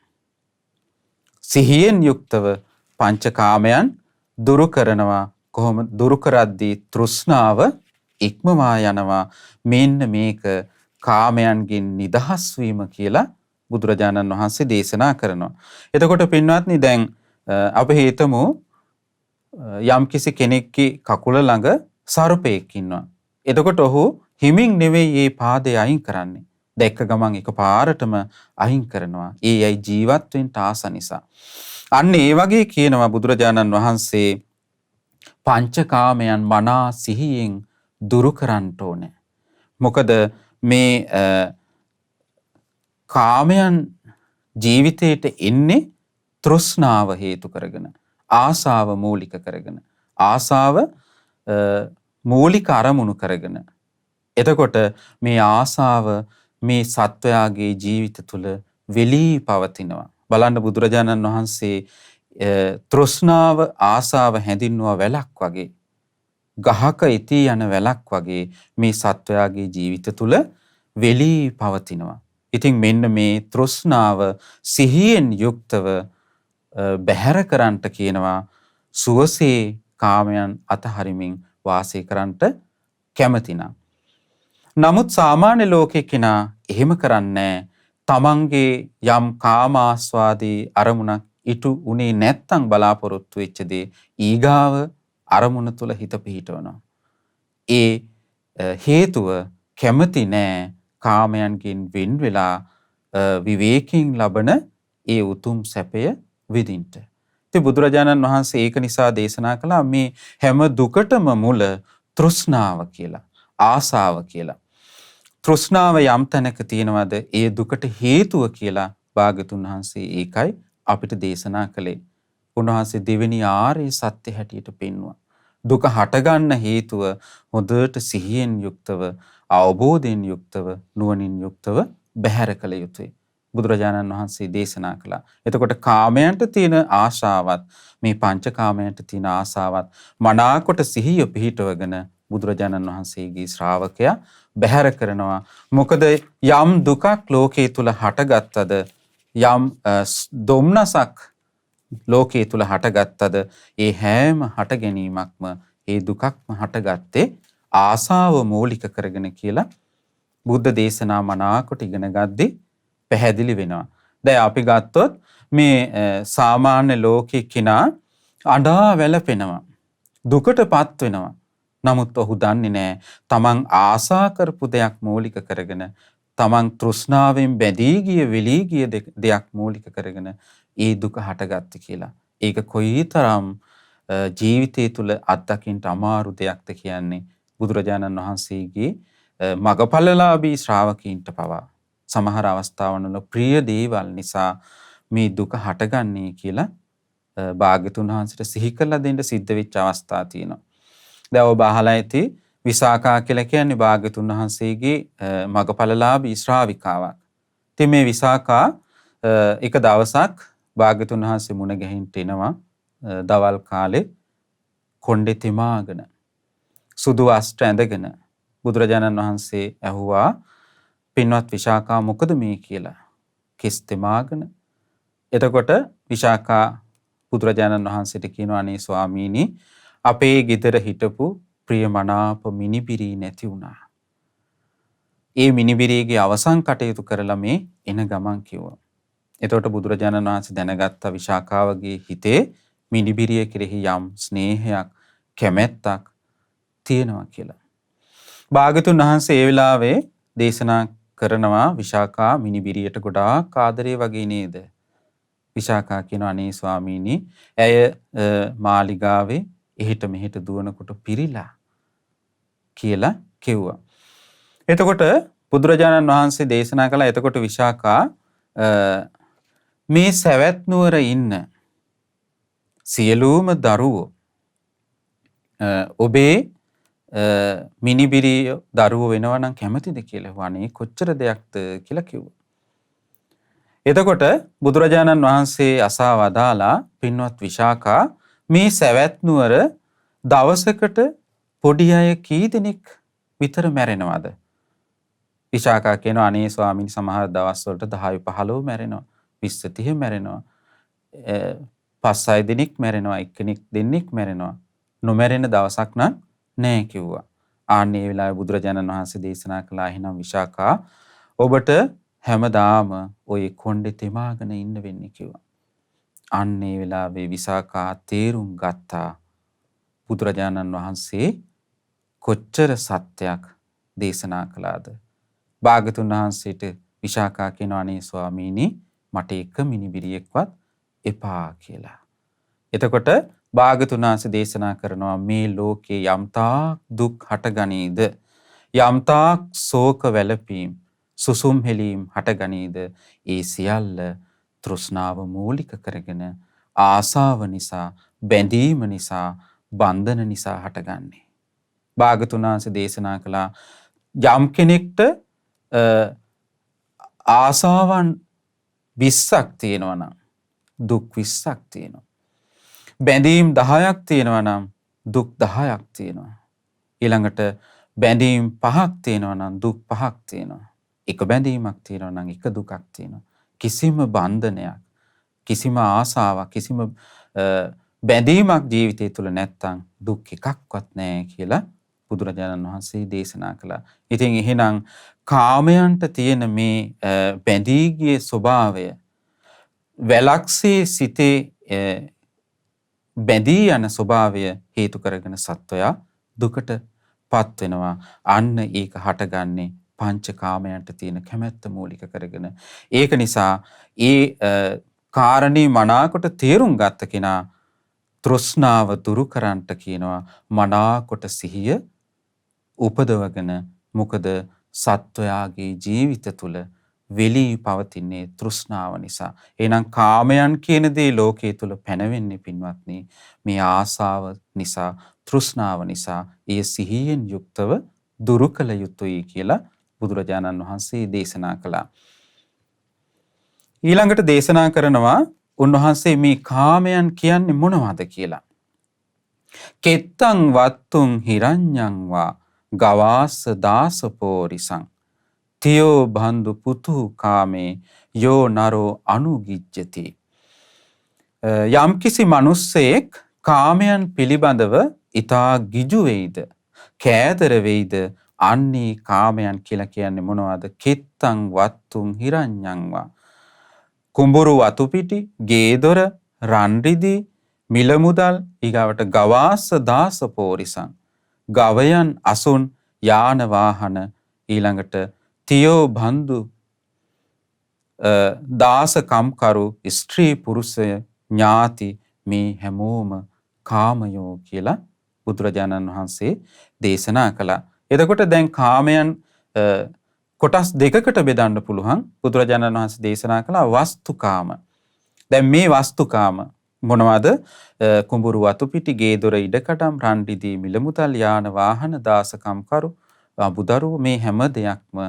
S1: සිහියෙන් යුක්තව පංචකාමයන් දුරු කරනවා. කොහොම දුරු කරද්දී තෘෂ්ණාව ඉක්මවා යනවා. මෙන්න මේක කාමයන්ගෙන් නිදහස් වීම කියලා බුදුරජාණන් වහන්සේ දේශනා කරනවා. එතකොට පින්වත්නි දැන් අපි හිතමු යම්කිසි කෙනෙක්ගේ කකුල ළඟ සර්පයෙක් ඉන්නවා. එතකොට ඔහු හිමින් නෙවෙයි මේ පාදය අයින් කරන්නේ. දැක්ක ගමන් එකපාරටම අයින් කරනවා. ඒයි ජීවත් වෙන්න ආස නිසා. අන්න ඒ වගේ කියනවා බුදුරජාණන් වහන්සේ පංචකාමයන් මනා සිහියෙන් දුරු කරන්න ඕනේ. මොකද මේ කාමයන් ජීවිතයට එන්නේ තෘෂ්ණාව හේතු කරගෙන, ආසාව මූලික කරගෙන, ආසාව මූලික අරමුණු කරගෙන. එතකොට මේ ආසාව මේ සත්වයාගේ ජීවිත තුළ වෙලී පවතිනවා. බලන්න බුදුරජාණන් වහන්සේ තෘෂ්ණාව ආසාව හැඳින්වුවා වැලක් වගේ. ගහක ඉතී යන වැලක් වගේ මේ සත්වයාගේ ජීවිත තුළ වෙලී පවතිනවා. ඉතින් මෙන්න මේ තෘෂ්ණාව සිහියෙන් යුක්තව බැහැර කරන්නට කියනවා. සුවසේ කාමයන් අතහරිමින් වාසය කරන්නට කැමතිනම්. නමුත් සාමාන්‍ය ලෝකේ කෙනා එහෙම කරන්නේ තමන්ගේ යම් කාමාස්වාදී අරමුණක් ඉටු උනේ නැත්තම් බලාපොරොත්තු වෙච්ච දේ ඊගාව අරමුණ තුල හිත පිහිටවනවා. ඒ හේතුව කැමති නෑ කාමයන්ගෙන් වෙන් වෙලා විවේකයෙන් ලබන ඒ උතුම් සැපය විඳින්න. ඉතින් බුදුරජාණන් වහන්සේ ඒක නිසා දේශනා කළා මේ හැම දුකටම මුල තෘෂ්ණාව කියලා, ආසාව කියලා. තෘෂ්ණාව යම් තැනක තියෙනවද ඒ දුකට හේතුව කියලා භාග්‍යතුන් වහන්සේ ඒකයි අපිට දේශනා කළේ. උන්වහන්සේ දෙවෙනි ආර්ය සත්‍ය හැටියට පෙන්වුවා. දුක හටගන්න හේතුව හොඳට සිහියෙන් යුක්තව, අවබෝධයෙන් යුක්තව, නුවණින් යුක්තව බැහැර කළ යුතුයි. බුදුරජාණන් වහන්සේ දේශනා කළා. එතකොට කාමයන්ට තියෙන ආශාවත් මේ පංචකාමයන්ට තියෙන ආශාවත් මනාකොට සිහිය පිහිටවගෙන බුදුරජාණන් වහන්සේගේ ශ්‍රාවකයා බැහැර කරනවා. මොකද යම් දුකක් ලෝකයේ තුල හටගත්තද, යම් දුම්නසක් ලෝකයේ තුල හටගත්තද, ඒ හැම හට ගැනීමක්ම ඒ දුකක්ම හටගත්තේ ආසාව මූලික කරගෙන කියලා බුද්ධ දේශනා මනාකොට ඉගෙන ගද්දී පැහැදිලි වෙනවා. දැන් අපි ගත්තොත් මේ සාමාන්‍ය ලෝකේ කෙනා අඬා වැළපෙනවා, දුකටපත් වෙනවා. නමුත් ඔහු දන්නේ නැහැ තමන් ආසා කරපු දෙයක් මූලික කරගෙන, තමන් තෘෂ්ණාවෙන් බැඳී ගිය වෙලී ගිය දෙයක් මූලික කරගෙන ඒ දුක හටගත්ත කියලා. ඒක කොයිතරම් ජීවිතය තුළ අත්දකින්න අමාරු දෙයක්ද කියන්නේ බුදුරජාණන් වහන්සේගේ මගපලලාභී ශ්‍රාවකීන්ට පවා සමහර අවස්ථාවන් වල ප්‍රිය දේවල් නිසා මේ දුක හටගන්නේ කියලා භාග්‍යතුන් වහන්සේට සිහි කරලා දෙන්න සිද්ධ වෙච්ච අවස්ථා තියෙනවා. දැන් ඔබ අහලා ඇති විසාකා කියලා කියන්නේ භාග්‍යතුන් වහන්සේගේ මගපලලාභී ශ්‍රාවිකාවක්. ඉතින් මේ විසාකා එක දවසක් භාග්‍යතුන් වහන්සේ මුණ ගැහින්න එනවා. දවල් කාලේ කොණ්ඩේ තෙමාගෙන සුදු වස්ත්‍ර ඇඳගෙන බුදුරජාණන් වහන්සේ ඇහුවා පින්වත් විශාකා මොකද මේ කියලා. කෙස් තෙමාගෙන. එතකොට විශාකා බුදුරජාණන් වහන්සේට කියනවා අනේ ස්වාමීනි අපේ ගෙදර හිටපු ප්‍රියමනාප මිනිබිරී නැති වුණා. ඒ මිනිබිරීගේ අවසන් කටයුතු කරලා මේ එන ගමන් කිව්වා. එතකොට බුදුරජාණන් වහන්සේ දැනගත්ත විශාඛාවගේ හිතේ මිනිබිරිය කෙරෙහි යම් ස්නේහයක් කැමැත්තක් තියෙනවා කියලා. භාග්‍යතුන් වහන්සේ ඒ වෙලාවේ දේශනා කරනවා විශාඛා මිනිබිරියට ගොඩාක් ආදරේ වගේ නේද? විශාඛා කියනවා අනේ ස්වාමීනි ඇය මාලිගාවේ එහෙට මෙහෙට දුවනකොට පිරිලා කියලා කිව්වා. එතකොට බුදුරජාණන් වහන්සේ දේශනා කළා එතකොට විශාඛා මේ සවැත් නුවර ඉන්න සියලුම දරුවෝ ඔබේ මිනිබිරිය දරුවෝ වෙනවා නම් කැමතිද කියලා වනේ කොච්චර දෙයක්ද කියලා කිව්වා. එතකොට බුදුරජාණන් වහන්සේ අසා වදාලා පින්වත් විශාඛා මේ සවැත් නුවර දවසකට පොඩි අය කී දෙනෙක් විතර මැරෙනවද? විශාඛා කියනවා අනේ ස්වාමීනි සමහර දවස්වලට 10 15 මැරෙනවා 20 30 මැරෙනවා 5-6 දෙනෙක් මැරෙනවා එක්කෙනෙක් දෙන්නෙක් මැරෙනවා නොමැරෙන දවසක් නම් නැහැ කිව්වා. ආන්නේ වෙලාවේ බුදුරජාණන් වහන්සේ දේශනා කළා එහෙනම් විශාඛා ඔබට හැමදාම ওই කොණ්ඩේ තෙමාගෙන ඉන්න වෙන්නේ කිව්වා. ආන්නේ වෙලාවේ විශාඛා තේරුම් ගත්තා බුදුරජාණන් වහන්සේ කොච්චර සත්‍යයක් දේශනා කළාද. භාග්‍යතුන් වහන්සේට විශාඛා කියනවා අනේ ස්වාමීනි මට එක මිනිබිරියෙක්වත් එපා කියලා. එතකොට භාග්‍යතුන් වහන්සේ දේශනා කරනවා මේ ලෝකේ යම්තාක් දුක් හටගනීද යම්තාක් ශෝක වැළපීම් සුසුම් හෙලීම් හටගනීද ඒ සියල්ල තෘෂ්ණාව මූලික කරගෙන ආසාව නිසා බැඳීම නිසා බන්ධන නිසා හටගන්නේ. භාග්‍යතුන් වහන්සේ දේශනා කළා යම් කෙනෙක්ට ආසාවන් 20ක් තියෙනවා නම් දුක් 20ක් තියෙනවා. බැඳීම් 10ක් තියෙනවා නම් දුක් 10ක් තියෙනවා. ඊළඟට බැඳීම් 5ක් තියෙනවා නම් දුක් 5ක් තියෙනවා. එක බැඳීමක් තියෙනවා නම් එක දුකක් තියෙනවා. කිසිම බන්ධනයක්, කිසිම ආසාවක්, කිසිම බැඳීමක් ජීවිතය තුළ නැත්තම් දුක් එකක්වත් නැහැ කියලා බුදුරජාණන් වහන්සේ දේශනා කළා. ඉතින් එහෙනම් කාමයන්ට තියෙන මේ බැඳී ගිය ස්වභාවය වැලක්සේ සිතේ බැඳී යන ස්වභාවය හේතු කරගෙන සත්වයා දුකට පත් වෙනවා. අන්න ඒක හටගන්නේ පංචකාමයන්ට තියෙන කැමැත්ත මූලික කරගෙන. ඒක නිසා ඒ කාරණේ මනාකොට තේරුම් ගත්ත කෙනා තෘෂ්ණාව දුරු කරන්නට කියනවා මනාකොට සිහිය උපදවගෙන. මොකද සත්වයාගේ ජීවිත තුළ වෙලී පවතින්නේ තෘෂ්ණාව නිසා. එහෙනම් කාමයන් කියන දේ ලෝකයේ තුල පැනවෙන්නේ පින්වත්නි මේ ආසාව නිසා, තෘෂ්ණාව නිසා. ඒ සිහියෙන් යුක්තව දුරු කළ යුතුයි කියලා බුදුරජාණන් වහන්සේ දේශනා කළා. ඊළඟට දේශනා කරනවා උන්වහන්සේ මේ කාමයන් කියන්නේ මොනවද කියලා. කෙත්තං වත්තුං හිරඤ්ඤං වා ගවාස දාසපෝරිසං තියෝ බන්දු පුතු කාමේ යෝ නරෝ අනුගිජ්ජති. යම්කිසි මිනිස්සෙක් කාමයන් පිළිබඳව ඊතා ගිජු වෙයිද, කෑදර වෙයිද, අන්නේ කාමයන් කියලා කියන්නේ මොනවද? කෙත්තං වත්තුං හිරඤ්ඤං වා කුඹුරු වතු පිටි, ගේදොර, රන් රිදී, මිල මුදල්, ඊගාවට ගවාස දාස පෝරිසං ගවයන්, අසුන්, යාන වාහන, ඊළඟට තියෝ බන්දු දාස කම්කරු, ස්ත්‍රී පුරුෂය, ඥාති මේ හැමෝම කාමයෝ කියලා බුදුරජාණන් වහන්සේ දේශනා කළා. එතකොට දැන් කාමයන් කොටස් දෙකකට බෙදන්න පුළුවන්. බුදුරජාණන් වහන්සේ දේශනා කළා වස්තුකාම. දැන් මේ වස්තුකාම මොනවද? කුඹුරු වතු පිටි, ගේදොර ඉඩකඩම්, රන් රිදී, මිල මුදල්, යාන වාහන, දාසකම්කරු, අබුදරුව මේ හැම දෙයක්ම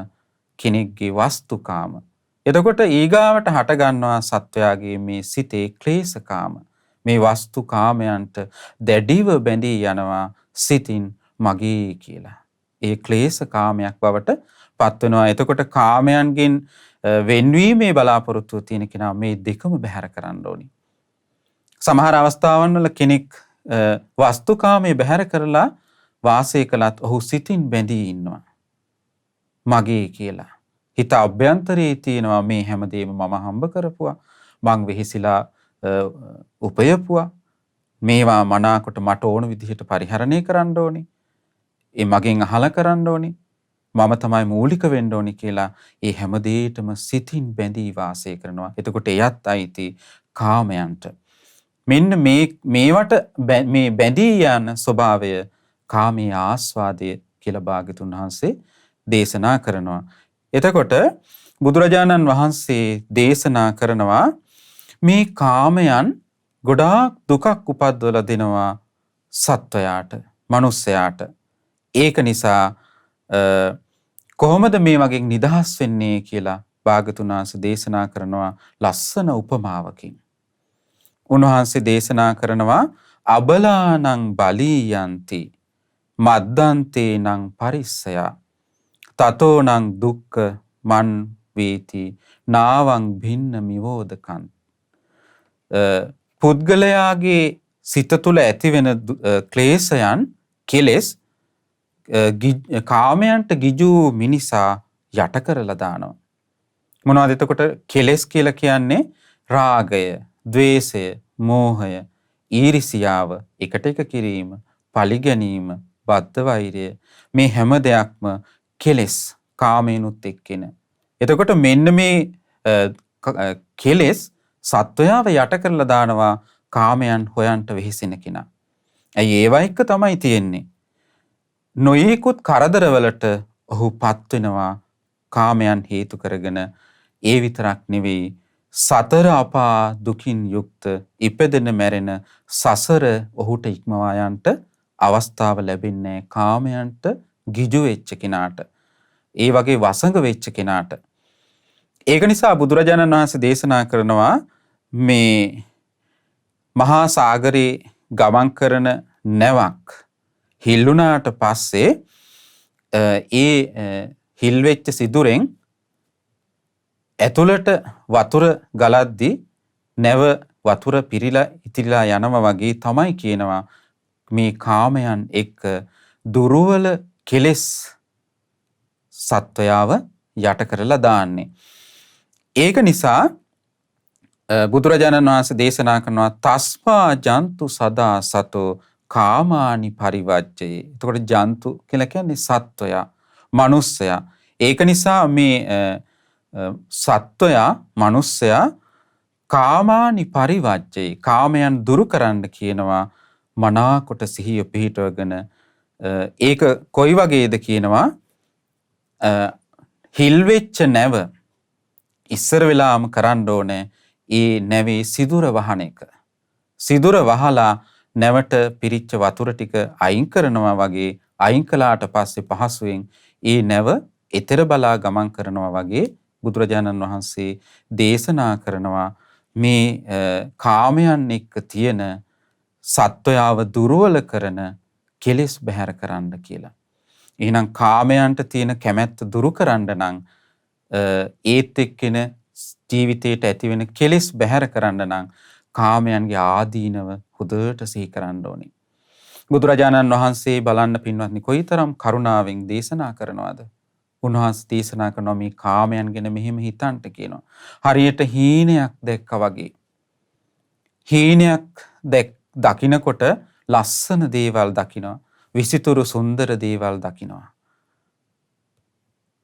S1: කෙනෙක්ගේ වස්තුකාම. එතකොට ඊගාවට හට ගන්නවා සත්වයාගේ මේ සිතේ ක්ලේශකාම. මේ වස්තුකාමයන්ට දැඩිව බැඳී යනවා සිතින් මගේ කියලා. ඒ ක්ලේශකාමයක් බවට පත් වෙනවා. එතකොට කාමයන්ගෙන් වෙන්වීමේ බලාපොරොත්තුව තියෙන කෙනා මේ දෙකම බැහැර කරන්න ඕනි. සමහර අවස්ථාවන් වල කෙනෙක් වස්තුකාමයේ බැහැර කරලා වාසය කළත් ඔහු සිතින් බැඳී ඉන්නවා මගේ කියලා. හිත අභ්‍යන්තරයේ තියෙනවා මේ හැමදේම මම හම්බ කරපුවා. මං වෙහිසිලා උපයපුවා. මේවා මනාකොට මට ඕන විදිහට පරිහරණය කරන්න ඕනේ. ඒ මගෙන් අහලා කරන්න ඕනේ. මම තමයි මූලික වෙන්න ඕනේ කියලා ඒ හැමදේටම සිතින් බැඳී වාසය කරනවා. එතකොට එයත් අයිති කාමයන්ට. මෙන්න මේවට මේ බැඳී යන ස්වභාවය කාමයේ ආස්වාදය කියලා භාග්‍යතුන් වහන්සේ දේශනා කරනවා. එතකොට බුදුරජාණන් වහන්සේ දේශනා කරනවා මේ කාමයන් ගොඩාක් දුකක් උපද්දවලා දෙනවා සත්වයාට, මනුස්සයාට. ඒක නිසා කොහොමද මේ වගේ නිදහස් වෙන්නේ කියලා භාග්‍යතුන් වහන්සේ දේශනා කරනවා ලස්සන උපමාවකින්. උන්වහන්සේ දේශනා කරනවා අබලානං බලීයන්ති මද්දන්තේනං පරිස්සයා තතෝනං දුක්ඛ මන් වේති නාවං භින්න මිවෝදකං. පුද්ගලයාගේ සිත තුළ ඇතිවෙන ක්ලේශයන් කෙලෙස් කාමයන්ට ගිජු මිනිසා යට කරලා දානවා. මොනවද එතකොට කෙලෙස් කියලා කියන්නේ? රාගය, ද්වේෂය, මෝහය, ඊරිසියාව, එකට එක කිරීම, පලිගැනීම, බද්ධ වෛරය, මේ හැම දෙයක්ම කෙලෙස් කාමයනුත් එක්කෙන. එතකොට මෙන්න මේ කෙලෙස් සත්වයාව යට කරලා දානවා කාමයන් හොයන්ට වෙහිසෙන කෙනා. ඇයි ඒවා එක්ක තමයි තියෙන්නේ. නොයෙකුත් කරදරවලට ඔහු පත් වෙනවා කාමයන් හේතු කරගෙන. ඒ විතරක් නෙවෙයි සතර අපා දුකින් යුක්ත ඉපදෙන මැරෙන සසර ඔහුට ඉක්මවා යන්ට අවස්ථාව ලැබෙන්නේ කාමයන්ට ගිජු වෙච්ච කෙනාට. ඒ වගේ වසඟ වෙච්ච කෙනාට. ඒක නිසා බුදුරජාණන් වහන්සේ දේශනා කරනවා මේ මහා සාගරේ ගමන් කරන නැවක් හිල්ුණාට පස්සේ ඒ හිල් වෙච්ච සිදුරෙන් ඇතුළට වතුර ගලද්දී නැව වතුර පිරීලා ඉතිරිලා යනවා වගේ තමයි කියනවා මේ කාමයන් එක්ක දුර්වල කෙලෙස් සත්වයාව යට කරලා දාන්නේ. ඒක නිසා බුදුරජාණන් වහන්සේ දේශනා කරනවා තස්මා ජන්තු සදා සතෝ කාමානි පරිවජ්ජේ. එතකොට ජන්තු කියලා කියන්නේ සත්වයා, මනුස්සයා. ඒක නිසා මේ සත්වයා, මනුස්සයා කාමානි පරිවජ්ජේ, කාමයන් දුරු කරන්න කියනවා මනාකොට සිහිය පිහිටවගෙන. ඒක කොයි වගේද කියනවා? හිල් වෙච්ච නැව ඉස්සර වෙලාම කරන්න ඕනේ ඒ නැවේ සිදුර වහන එක. සිදුර වහලා නැවට පිරිච්ච වතුර ටික අයින් කරනවා වගේ අයින් කළාට පස්සේ පහසුවෙන් ඒ නැව එතර බලා ගමන් කරනවා වගේ බුදුරජාණන් වහන්සේ දේශනා කරනවා මේ කාමයන් එක්ක තියෙන සත්වයාව දුර්වල කරන කෙලෙස් බැහැර කරන්න කියලා. එහෙනම් කාමයන්ට තියෙන කැමැත්ත දුරු කරන්න නම් ඒත් එක්කෙන ජීවිතයට ඇතිවෙන කෙලෙස් බැහැර කරන්න නම් කාමයන්ගේ ආදීනව හොඳට සිහි කරන්න ඕනේ. බුදුරජාණන් වහන්සේ බලන්න පින්වත්නි කොයිතරම් කරුණාවෙන් දේශනා කරනවද? උන්වහන්සේ දේශනා කරනවා මේ කාමයන් ගැන මෙහෙම හිතන්ට කියනවා. හරියට හීනයක් දැක්කා වගේ. හීනයක් දකිනකොට ලස්සන දේවල් දකිනවා. විසිතුරු සුන්දර දේවල් දකිනවා.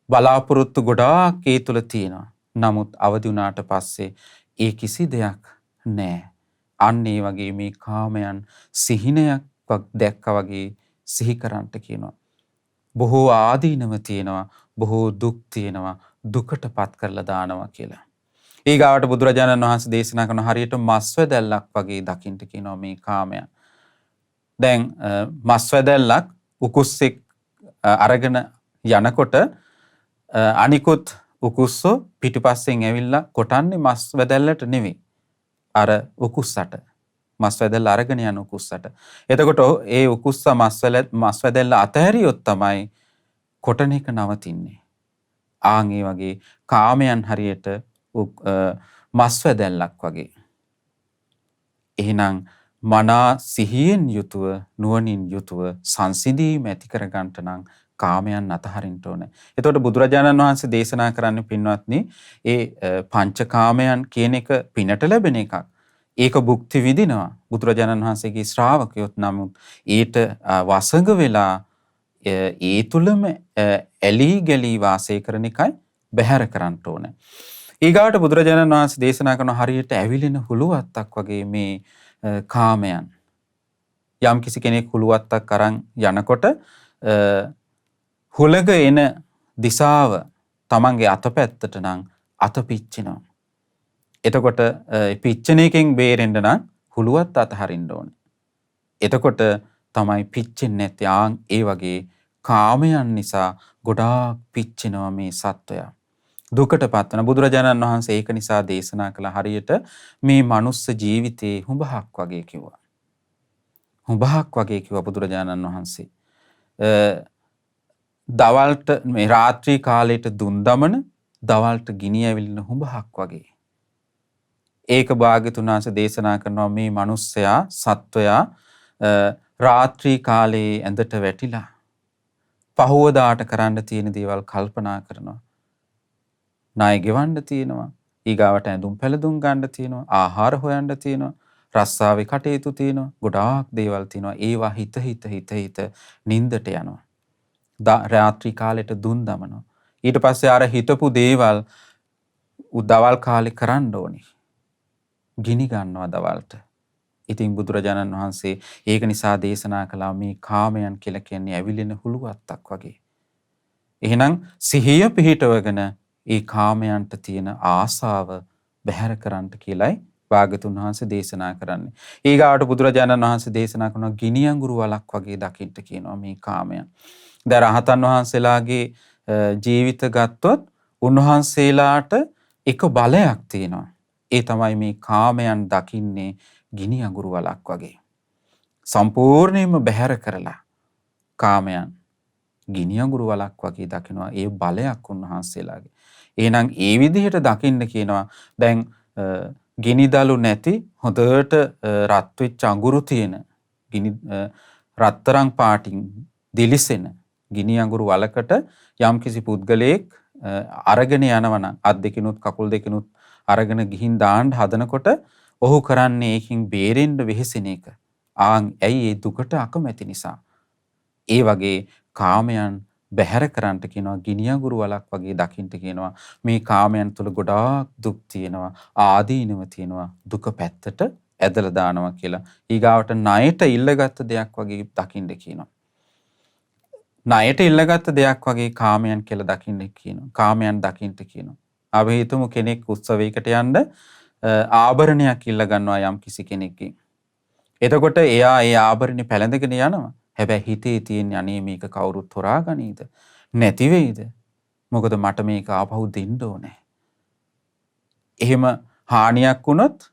S1: බලාපොරොත්තු ගොඩාක් ඒ තුල තියෙනවා. නමුත් අවදි වුණාට පස්සේ ඒ කිසි දෙයක් නැහැ. අන්න ඒ වගේ මේ කාමයන් සිහිනයක් දැක්කා වගේ සිහි කරන්ට කියනවා. බොහෝ ආදීනව තියෙනවා, බොහෝ දුක් තියෙනවා, දුකටපත් කරලා දානවා කියලා. ඊගාවට බුදුරජාණන් වහන්සේ දේශනා කරන හරියට මස්වැදැල්ලක් වගේ දකින්න කියනවා මේ කාමයන්. දැන් මස්වැදැල්ලක් උකුස්සෙක් අරගෙන යනකොට අනිකුත් උකුස්සෝ පිටිපස්සෙන් ඇවිල්ලා කොටන්නේ මස්වැදැල්ලට නෙවෙයි. අර උකුස්සට. මස්වැදැල්ල අරගෙන යන උකුස්සට. එතකොට ඒ උකුස්ස මස්වැදැල්ල අතහැරියොත් තමයි කොටන එක නවතින්නේ. ආන් ඒ වගේ කාමයන් හරියට මස්වැදැල්ලක් වගේ. එහෙනම් මනා සිහියෙන් යුතුව නුවණින් යුතුව සංසිඳීම ඇති කරගන්නට නම් කාමයන් අතහරින්න ඕනේ. එතකොට බුදුරජාණන් වහන්සේ දේශනා කරන්න පින්වත්නි ඒ පංචකාමයන් කියන එක පිනට ලැබෙන එකක්. ඒක භුක්ති විඳිනවා. බුදුරජාණන් වහන්සේගේ ශ්‍රාවකයොත් නමුත් ඊට වසඟ වෙලා ඒ තුලම ඇලී ගැලී වාසය කරන එකයි බැහැර කරන්න ඕනේ. ඊගාට බුදුරජාණන් වහන්සේ දේශනා කරන හරියට ඇවිලෙන හුලුවත්තක් වගේ මේ කාමයන්. යම් කිසි කෙනෙක් හුලුවත්තක් අරන් යනකොට හුලඟ එන දිශාව තමන්ගේ අතපැත්තට නම් අත පිච්චෙනවා. එතකොට පිච්චෙන එකෙන් බේරෙන්න නම් හුලුවත් අතහරින්න ඕනේ. එතකොට තමයි පිච්චෙන්නේ නැත්තේ. ආන් ඒ වගේ කාමයන් නිසා ගොඩාක් පිච්චෙනවා මේ සත්වයා. දුකටපත් වෙන බුදුරජාණන් වහන්සේ ඒක නිසා දේශනා කළ හරියට මේ මනුස්ස ජීවිතේ හුඹහක් වගේ කිව්වා. හුඹහක් වගේ කිව්වා බුදුරජාණන් වහන්සේ. දවල්ට මේ රාත්‍රී කාලයට දුන් දමන දවල්ට ගිනි ඇවිලින හුඹහක් වගේ. ඒක භාග්‍යතුන් වහන්සේ දේශනා කරනවා මේ මිනිස්සයා සත්වයා රාත්‍රී කාලේ ඇඳට වැටිලා පහවදාට කරන්න තියෙන දේවල් කල්පනා කරනවා. ණය ගෙවන්න තියෙනවා. ඊගාවට ඇඳුම් පැළඳුම් ගන්න තියෙනවා. ආහාර හොයන්න තියෙනවා. රස්සාවේ කටයුතු තියෙනවා. ගොඩාක් දේවල් තියෙනවා. ඒවා හිත නින්දට යනවා. රාත්‍රී කාලෙට දුන් දමනවා. ඊට පස්සේ අර හිතපු දේවල් දවල් කාලේ කරන්න ඕනේ. ගිනි ගන්නවා දවල්ට. ඉතින් බුදුරජාණන් වහන්සේ ඒක නිසා දේශනා කළා මේ කාමයන් කියලා කියන්නේ ඇවිලෙන හුලුවත්තක් වගේ. එහෙනම් සිහිය පිහිටවගෙන ඒ කාමයන්ට තියෙන ආසාව බැහැර කරන්න කියලයි භාග්‍යතුන් වහන්සේ දේශනා කරන්නේ. ඊගාවට බුදුරජාණන් වහන්සේ දේශනා කරනවා ගිනි අඟුරු වලක් වගේ දකින්න කියනවා මේ කාමයන්. දැන් රහතන් වහන්සේලාගේ ජීවිත ගත්තොත් උන්වහන්සේලාට එක බලයක් තියෙනවා. ඒ තමයි මේ කාමයන් දකින්නේ ගිනි අඟුරු වලක් වගේ. සම්පූර්ණයෙන්ම බැහැර කරලා කාමයන් ගිනි අඟුරු වලක් වගේ දකිනවා. ඒ බලයක් උන්වහන්සේලාගේ. එහෙනම් ඒ විදිහට දකින්න කියනවා. දැන් ගිනිදලු නැති හොඳට රත් වෙච්ච අඟුරු තියෙන ගිනි රත්තරන් පාටින් දිලිසෙන ගිනි අඟුරු වලකට යම්කිසි පුද්ගලයෙක් අරගෙන යනවා නම් අත් දෙකිනුත් කකුල් දෙකිනුත් අරගෙන ගිහින් දාන්න හදනකොට ඔහු කරන්නේ ඒකින් බේරෙන්න වෙහෙසෙන එක. ඇයි ඒ දුකට අකමැති නිසා. ඒ වගේ කාමයන් බැහැර කරන්නට කියනවා ගිනි අඟුරු වලක් වගේ දකින්න කියනවා. මේ කාමයන් තුල ගොඩාක් දුක් තියෙනවා, ආදීනව තියෙනවා, දුක පැත්තට ඇදලා දානවා කියලා. ඊගාවට ණයට ඉල්ලගත්ත දෙයක් වගේ දකින්න කියනවා. ණයට ඉල්ලගත්ත දෙයක් වගේ කාමයන් කියලා දකින්න කියනවා. කාමයන් දකින්න කියනවා. අපි හිතමු කෙනෙක් උත්සවයකට යන්න ආභරණයක් ඉල්ල ගන්නවා යම් කිසි කෙනෙක්ගෙන්. එතකොට එයා ඒ ආභරණේ පැලඳගෙන යනවා. හැබැයි හිතේ තියෙන අනේ මේක කවුරුත් හොරා ගනීද? නැති වෙයිද? මොකද මට මේක ආපහු දෙන්න ඕනේ. එහෙම හානියක් වුණොත්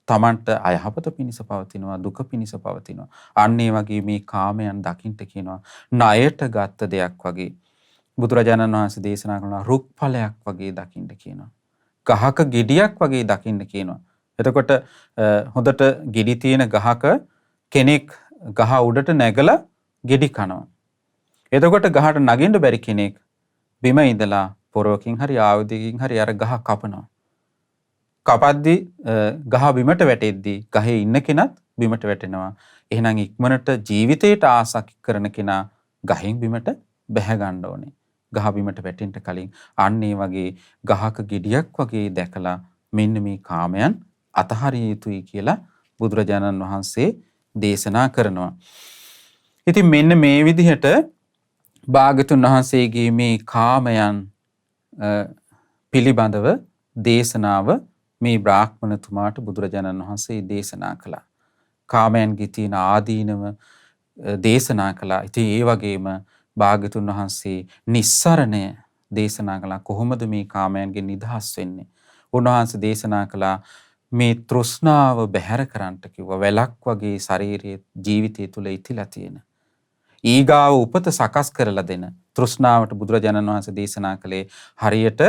S1: තමන්ට අයහපත පිණිස පවතිනවා, දුක පිණිස පවතිනවා. අන්න ඒ වගේ මේ කාමයන් දකින්න කියනවා ණයට ගත්ත දෙයක් වගේ. බුදුරජාණන් වහන්සේ දේශනා කරනවා රුක් ඵලයක් වගේ දකින්න කියනවා. ගහක ගෙඩියක් වගේ දකින්න කියනවා. එතකොට හොඳට ගෙඩි තියෙන ගහක කෙනෙක් ගහ උඩට නැගලා ගෙඩි කනවා. එතකොට ගහට නගින්න බැරි කෙනෙක් බිම ඉඳලා පොරවකින් හරි ආයුධයකින් හරි අර ගහ කපනවා. කපද්දි ගහ බිමට වැටෙද්දි ගහේ ඉන්න කෙනත් බිමට වැටෙනවා. එහෙනම් ඉක්මනට ජීවිතයට ආසක් කරන කෙනා ගහෙන් බිමට බැහැ ගන්න ඕනේ. ගහ බිමට වැටෙන්න කලින් අන්න ඒ වගේ ගහක ගෙඩියක් වගේ දැකලා මෙන්න මේ කාමයන් අතහරිය යුතුයි කියලා බුදුරජාණන් වහන්සේ දේශනා කරනවා. ඉතින් මෙන්න මේ විදිහට භාග්‍යතුන් වහන්සේගේ මේ කාමයන් පිළිබඳව දේශනාව මේ බ්‍රාහ්මණතුමාට බුදුරජාණන් වහන්සේ දේශනා කළා. කාමයන්ගේ තියෙන ආදීනව දේශනා කළා. ඉතින් ඒ වගේම භාග්‍යතුන් වහන්සේ නිස්සරණය දේශනා කළා. කොහොමද මේ කාමයන්ගෙන් නිදහස් වෙන්නේ? උන්වහන්සේ දේශනා කළා මේ තෘෂ්ණාව බැහැර කරන්නට කිව්වා. වැලක් වගේ ශාරීරික ජීවිතය තුල ඉතිලා තියෙන ඊගාව උපත සකස් කරලා දෙන තෘෂ්ණාවට බුදුරජාණන් වහන්සේ දේශනා කළේ හරියට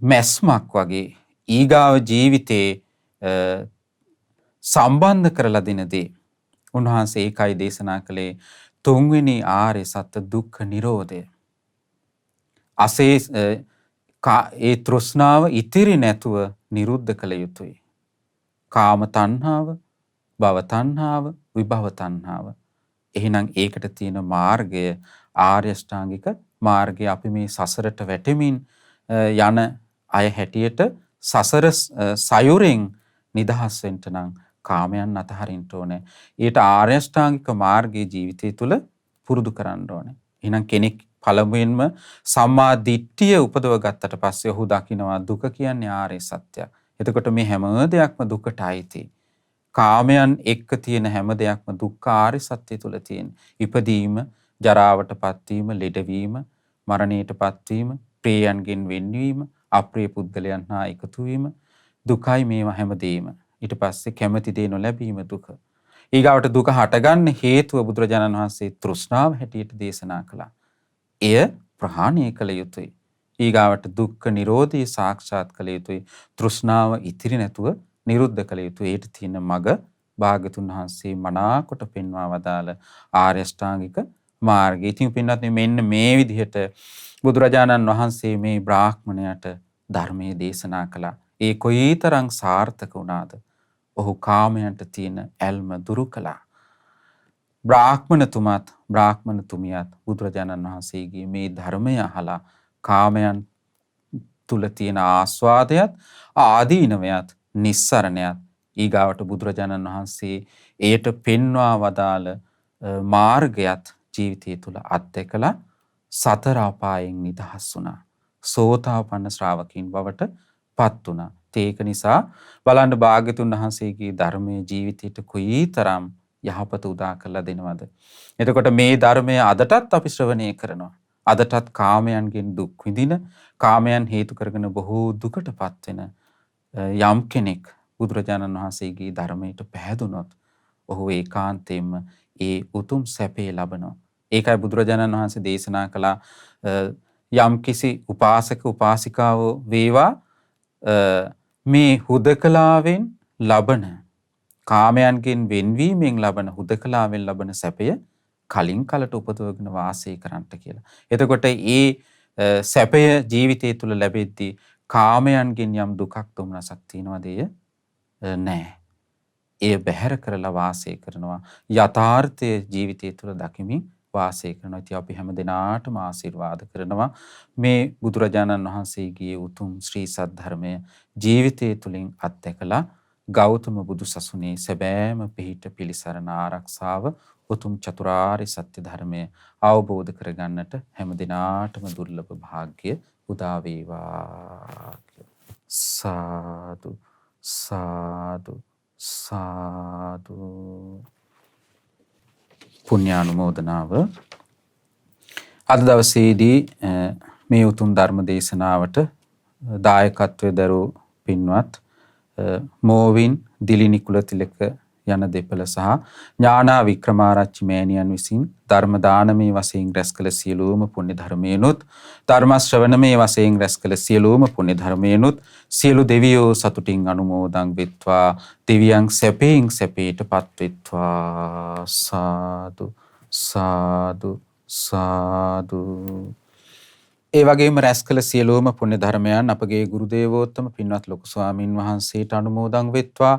S1: මැස්මක් වගේ ඊගාව ජීවිතේ සම්බන්ධ කරලා දෙන දේ. උන්වහන්සේ ඒකයි දේශනා කළේ තුන්වෙනි ආර්ය සත්‍ය දුක්ඛ නිරෝධය. අසේ ඒ තෘෂ්ණාව ඉතිරි නැතුව නිරුද්ධ කළ යුතුයි. කාම තණ්හාව, භව තණ්හාව, විභව තණ්හාව. එහෙනම් ඒකට තියෙන මාර්ගය ආර්ය ශ්‍රාංගික මාර්ගය. අපි මේ සසරට වැටෙමින් යන අය හැටියට සසර සයුරෙන් නිදහස් වෙන්න නම් කාමයන් අතහරින්න ඕනේ. ඊට ආර්ය ශ්‍රාංගික මාර්ගයේ ජීවිතය තුළ පුරුදු කරන්න ඕනේ. එහෙනම් කෙනෙක් පළමුවෙන්ම සම්මා දිට්ඨිය උපදව ගත්තට පස්සේ ඔහු දකිනවා දුක කියන්නේ ආර්ය සත්‍යයක්. එතකොට මේ හැම දෙයක්ම දුකට අයිති. කාමයන් එක්ක තියෙන හැම දෙයක්ම දුක්ඛ ආර්ය සත්‍ය තුල තියෙන. ඉපදීම, ජරාවටපත් වීම, ලෙඩවීම, මරණයටපත් වීම, ප්‍රියයන්ගෙන් වෙන්වීම, අප්‍රිය පුද්ගලයන් හා එකතු වීම දුකයි මේවා හැමදේම. ඊට පස්සේ කැමැති දේ නොලැබීම දුක. ඊගාවට දුක හටගන්න හේතුව බුදුරජාණන් වහන්සේ තෘෂ්ණාව හැටියට දේශනා කළා. එය ප්‍රහාණය කළ යුතුයි. ඊගාවට දුක්ඛ නිරෝධය සාක්ෂාත් කළ යුතුයි. තෘෂ්ණාව ඉතිරි නැතුව නිරුද්ධ කළ යුතුයි. ඒට තියෙන මඟ භාග්‍යතුන් වහන්සේ මනාකොට පෙන්වා වදාළ ආර්ය ශ්‍රාංගික මාර්ගය. ඉතින් පින්වත්නි මෙන්න මේ විදිහට බුදුරජාණන් වහන්සේ මේ බ්‍රාහ්මණයට ධර්මයේ දේශනා කළා. ඒ කොයිතරම් සාර්ථක වුණාද? ඔහු කාමයන්ට තියෙන ඇල්ම දුරු කළා. බ්‍රාහ්මණතුමත් බ්‍රාහ්මණතුමියත් බුදුරජාණන් වහන්සේගේ මේ ධර්මය අහලා කාමයන් තුල තියෙන ආස්වාදයත් ආදීනවයත් නිස්සරණයත් ඊගාවට බුදුරජාණන් වහන්සේ ඒට පෙන්වා වදාළ මාර්ගයත් ජීවිතය තුළ අත්දැකලා සතර අපායෙන් නිදහස් වුණා. සෝතාපන්න ශ්‍රාවකින් බවට පත් වුණා. ඒක නිසා බලන්න භාග්‍යතුන් වහන්සේගේ ධර්මයේ ජීවිතයට කොයිතරම් යහපත උදා කරලා දෙනවද? එතකොට මේ ධර්මය අදටත් අපි ශ්‍රවණය කරනවා. අදටත් කාමයන්ගෙන් දුක් විඳින, කාමයන් හේතු කරගෙන බොහෝ දුකටපත් වෙන යම් කෙනෙක් බුදුරජාණන් වහන්සේගේ ධර්මයට පැහැදුනොත් ඔහු ඒකාන්තයෙන්ම ඒ උතුම් සැපේ ලබනවා. ඒකයි බුදුරජාණන් වහන්සේ දේශනා කළා යම් කිසි උපාසක උපාසිකාවෝ වේවා මේ හුදකලාවෙන් ලබන කාමයන්ගෙන් වෙන්වීමෙන් ලබන හුදකලාවෙන් ලබන සැපය කලින් කලට උපදවගෙන වාසය කරන්නට කියලා. එතකොට ඒ සැපය ජීවිතය තුළ ලැබෙද්දී කාමයන්ගෙන් යම් දුකක් දුම්නසක් තියනවද? නැහැ. එය බැහැර කරලා වාසය කරනවා. යථාර්ථය ජීවිතය තුළ දකිමින් වාසය කරනවා. ඉතින් අපි හැම දිනාටම ආශිර්වාද කරනවා මේ බුදුරජාණන් වහන්සේගේ උතුම් ශ්‍රී සද්ධර්මය ජීවිතය තුළින් අත්දැකලා ගෞතම බුදු සසුනේ සැබෑම පිහිට පිළිසරණ ආරක්ෂාව උතුම් චතුරාර්ය සත්‍ය ධර්මය අවබෝධ කරගන්නට හැම දිනාටම දුර්ලභ භාග්‍ය උදා වේවා. සාදු සාදු සාදු. පුණ්‍යානුමෝදනාව. අද දවසේදී මේ උතුම් ධර්ම දේශනාවට දායකත්වයේ දරූ පින්වත් මෝවින් දිලිනි කුලතිලක යන දෙපළ සහ ඥානා වික්‍රමාරච්චි මෑණියන් විසින් ධර්ම දානමේ වශයෙන් රැස් කළ සියලුම පුණ්‍ය ධර්මයනොත් ධර්ම ශ්‍රවණමේ වශයෙන් රැස් කළ සියලුම පුණ්‍ය ධර්මයනොත් සියලු දෙවියෝ සතුටින් අනුමෝදන් වෙත්වා. දෙවියන් සැපයෙන් සැපයටපත් වෙත්වා. සාදු සාදු සාදු. ඒ වගේම රැස් කළ සියලුම පුණ්‍ය ධර්මයන් අපගේ ගුරු දේවෝත්තම පින්වත් ලොකු ස්වාමින් වහන්සේට අනුමෝදන් වෙත්වා.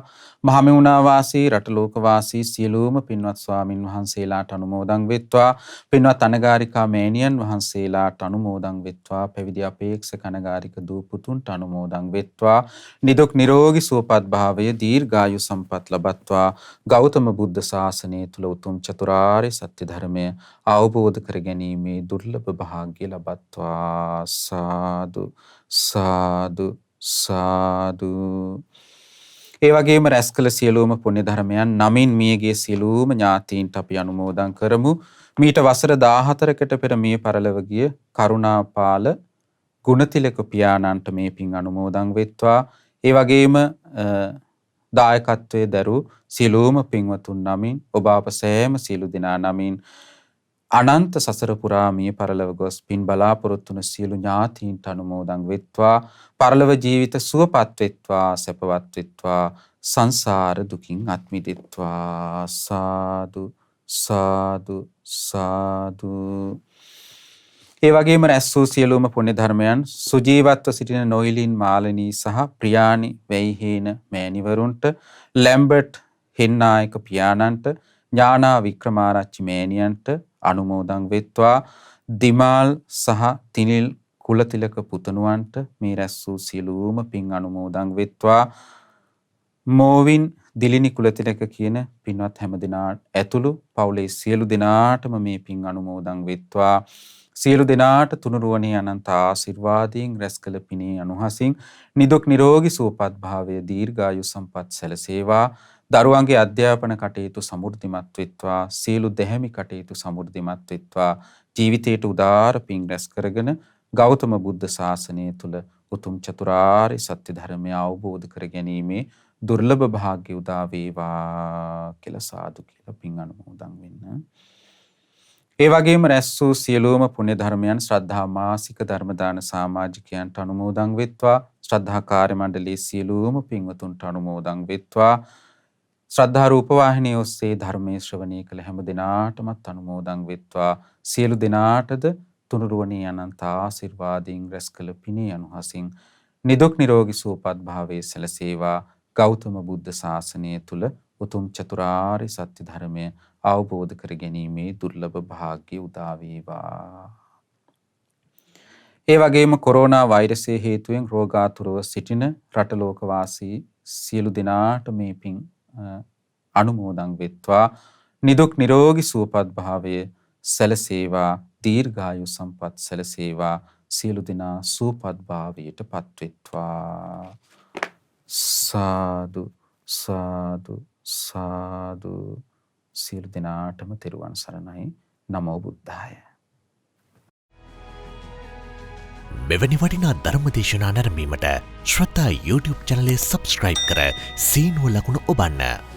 S1: මහමෙවුනා වාසී රට ලෝක වාසී සියලුම පින්වත් ස්වාමින් වහන්සේලාට අනුමෝදන් වෙත්වා. පින්වත් අනගාരികා මෑණියන් වහන්සේලාට අනුමෝදන් වෙත්වා. පැවිදි අපේක්ෂක අනගාരിക දූ පුතුන්ට අනුමෝදන් වෙත්වා. නිදුක් නිරෝගී සුවපත් භාවය දීර්ඝායු සම්පත් ලබත්වා. ගෞතම බුද්ධ ශාසනය තුල උතුම් චතුරාර්ය සත්‍ය ධර්මය අවබෝධ කර ගැනීමේ දුර්ලභ භාග්‍ය ලබත්වා. සාදු සාදු සාදු. ඒ වගේම රැස් කළ සියලුම පුණ්‍ය ධර්මයන් නමින් මියගේ සියලුම ඥාතීන්ට අපි අනුමෝදන් කරමු. මීට වසර 14කට පෙර මිය පරලොව ගිය කරුණාපාල ගුණතිලක පියාණන්ට මේ පින් අනුමෝදන් වෙත්වා. ඒ වගේම දායකත්වයේ දරූ සියලුම පින්වතුන් නමින් ඔබ අප සෑම සියලු දෙනා නමින් අනන්ත සසර පුරා මිය පරලොව ගොස් පින් බලාපොරොත්තු වන සියලු ඥාතීන්ට අනුමෝදන් වෙත්වා. පරලොව ජීවිත සුවපත් වෙත්වා, සැපවත් වෙත්වා, සංසාර දුකින් අත් මිදෙත්වා. සාදු සාදු සාදු. ඒ වගේම රැස් වූ සියලුම පුණ්‍ය ධර්මයන් සුජීවත්ව සිටින නොයිලින් මාලනී සහ ප්‍රියානි වෙයිහේන මෑණිවරුන්ට, ලැම්බර්ට් හෙන්නායක පියාණන්ට, ඥානා වික්‍රමාරච්චි මෑණියන්ට අනුමෝදන් වෙත්වා. දිමාල් සහ තිනිල් කුලතිලක පුතණුවන්ට මේ රැස් වූ සියලුම පින් අනුමෝදන් වෙත්වා. මෝවින් දිලිනි කුලතිලක කියන පින්වත් හැම දෙනාට ඇතුළු පවුලේ සියලු දෙනාටම මේ පින් අනුමෝදන් වෙත්වා. සියලු දෙනාට තුනුරුවනේ අනන්ත ආශිර්වාදයෙන් රැස් කළ පිනේ අනුහසින් නිදුක් නිරෝගී සුවපත් භාවය දීර්ඝායු සම්පත් සැලසේවා. දරුවන්ගේ අධ්‍යාපන කටයුතු සමෘද්ධිමත් වෙත්වා. සියලු දැහැමි කටයුතු සමෘද්ධිමත් වෙත්වා. ජීවිතයට උදාර පින් රැස් කරගෙන ගෞතම බුද්ධ ශාසනය තුල උතුම් චතුරාර්ය සත්‍ය ධර්මය අවබෝධ කර ගැනීමේ දුර්ලභ භාග්‍ය උදා වේවා කියලා සාදු කියලා පින් අනුමෝදන් වෙන්න. ඒ වගේම රැස් වූ සියලුම පුණ්‍ය ධර්මයන් ශ්‍රද්ධා මාසික ධර්ම දාන සමාජිකයන්ට අනුමෝදන් වෙත්වා. ශ්‍රද්ධා කාර්ය මණ්ඩලයේ සියලුම පින්වතුන්ට අනුමෝදන් වෙත්වා. ශ්‍රද්ධා රූප වාහිනිය ඔස්සේ ධර්මයේ ශ්‍රවණය කළ හැම දිනාටමත් අනුමෝදන් වෙත්වා. සියලු දිනාටද තුනුරුවනේ අනන්ත ආශිර්වාදයෙන් රැස් කළ පිනේ අනුහසින් නිදුක් නිරෝගී සුවපත් භාවයේ සැලසේවා. ගෞතම බුද්ධ ශාසනය තුල උතුම් චතුරාර්ය සත්‍ය ධර්මය අවබෝධ කර ගැනීමේ දුර්ලභ භාග්‍ය උදා වේවා. ඒ වගේම කොරෝනා වෛරසය හේතුවෙන් රෝගාතුරව සිටින රට ලෝක වාසී සියලු දෙනාට මේ පින් අනුමෝදන් වෙත්වා. නිදුක් නිරෝගී සුවපත් භාවය සැලසේවා. දීර්ඝායු සම්පත් සැලසේවා. සියලු දෙනා සුවපත් භාවයට පත්වෙත්වා. සාදු සාදු සාදු. සියලු දෙනාටම තෙරුවන් සරණයි. නමෝ බුද්ධාය.
S2: මෙවැනි වටිනා ධර්මදේශනා නැරඹීමට ශ්‍රද්ධා YouTube චැනලය සබ්ස්ක්‍රයිබ් කර සීනුව ලකුණ ඔබන්න.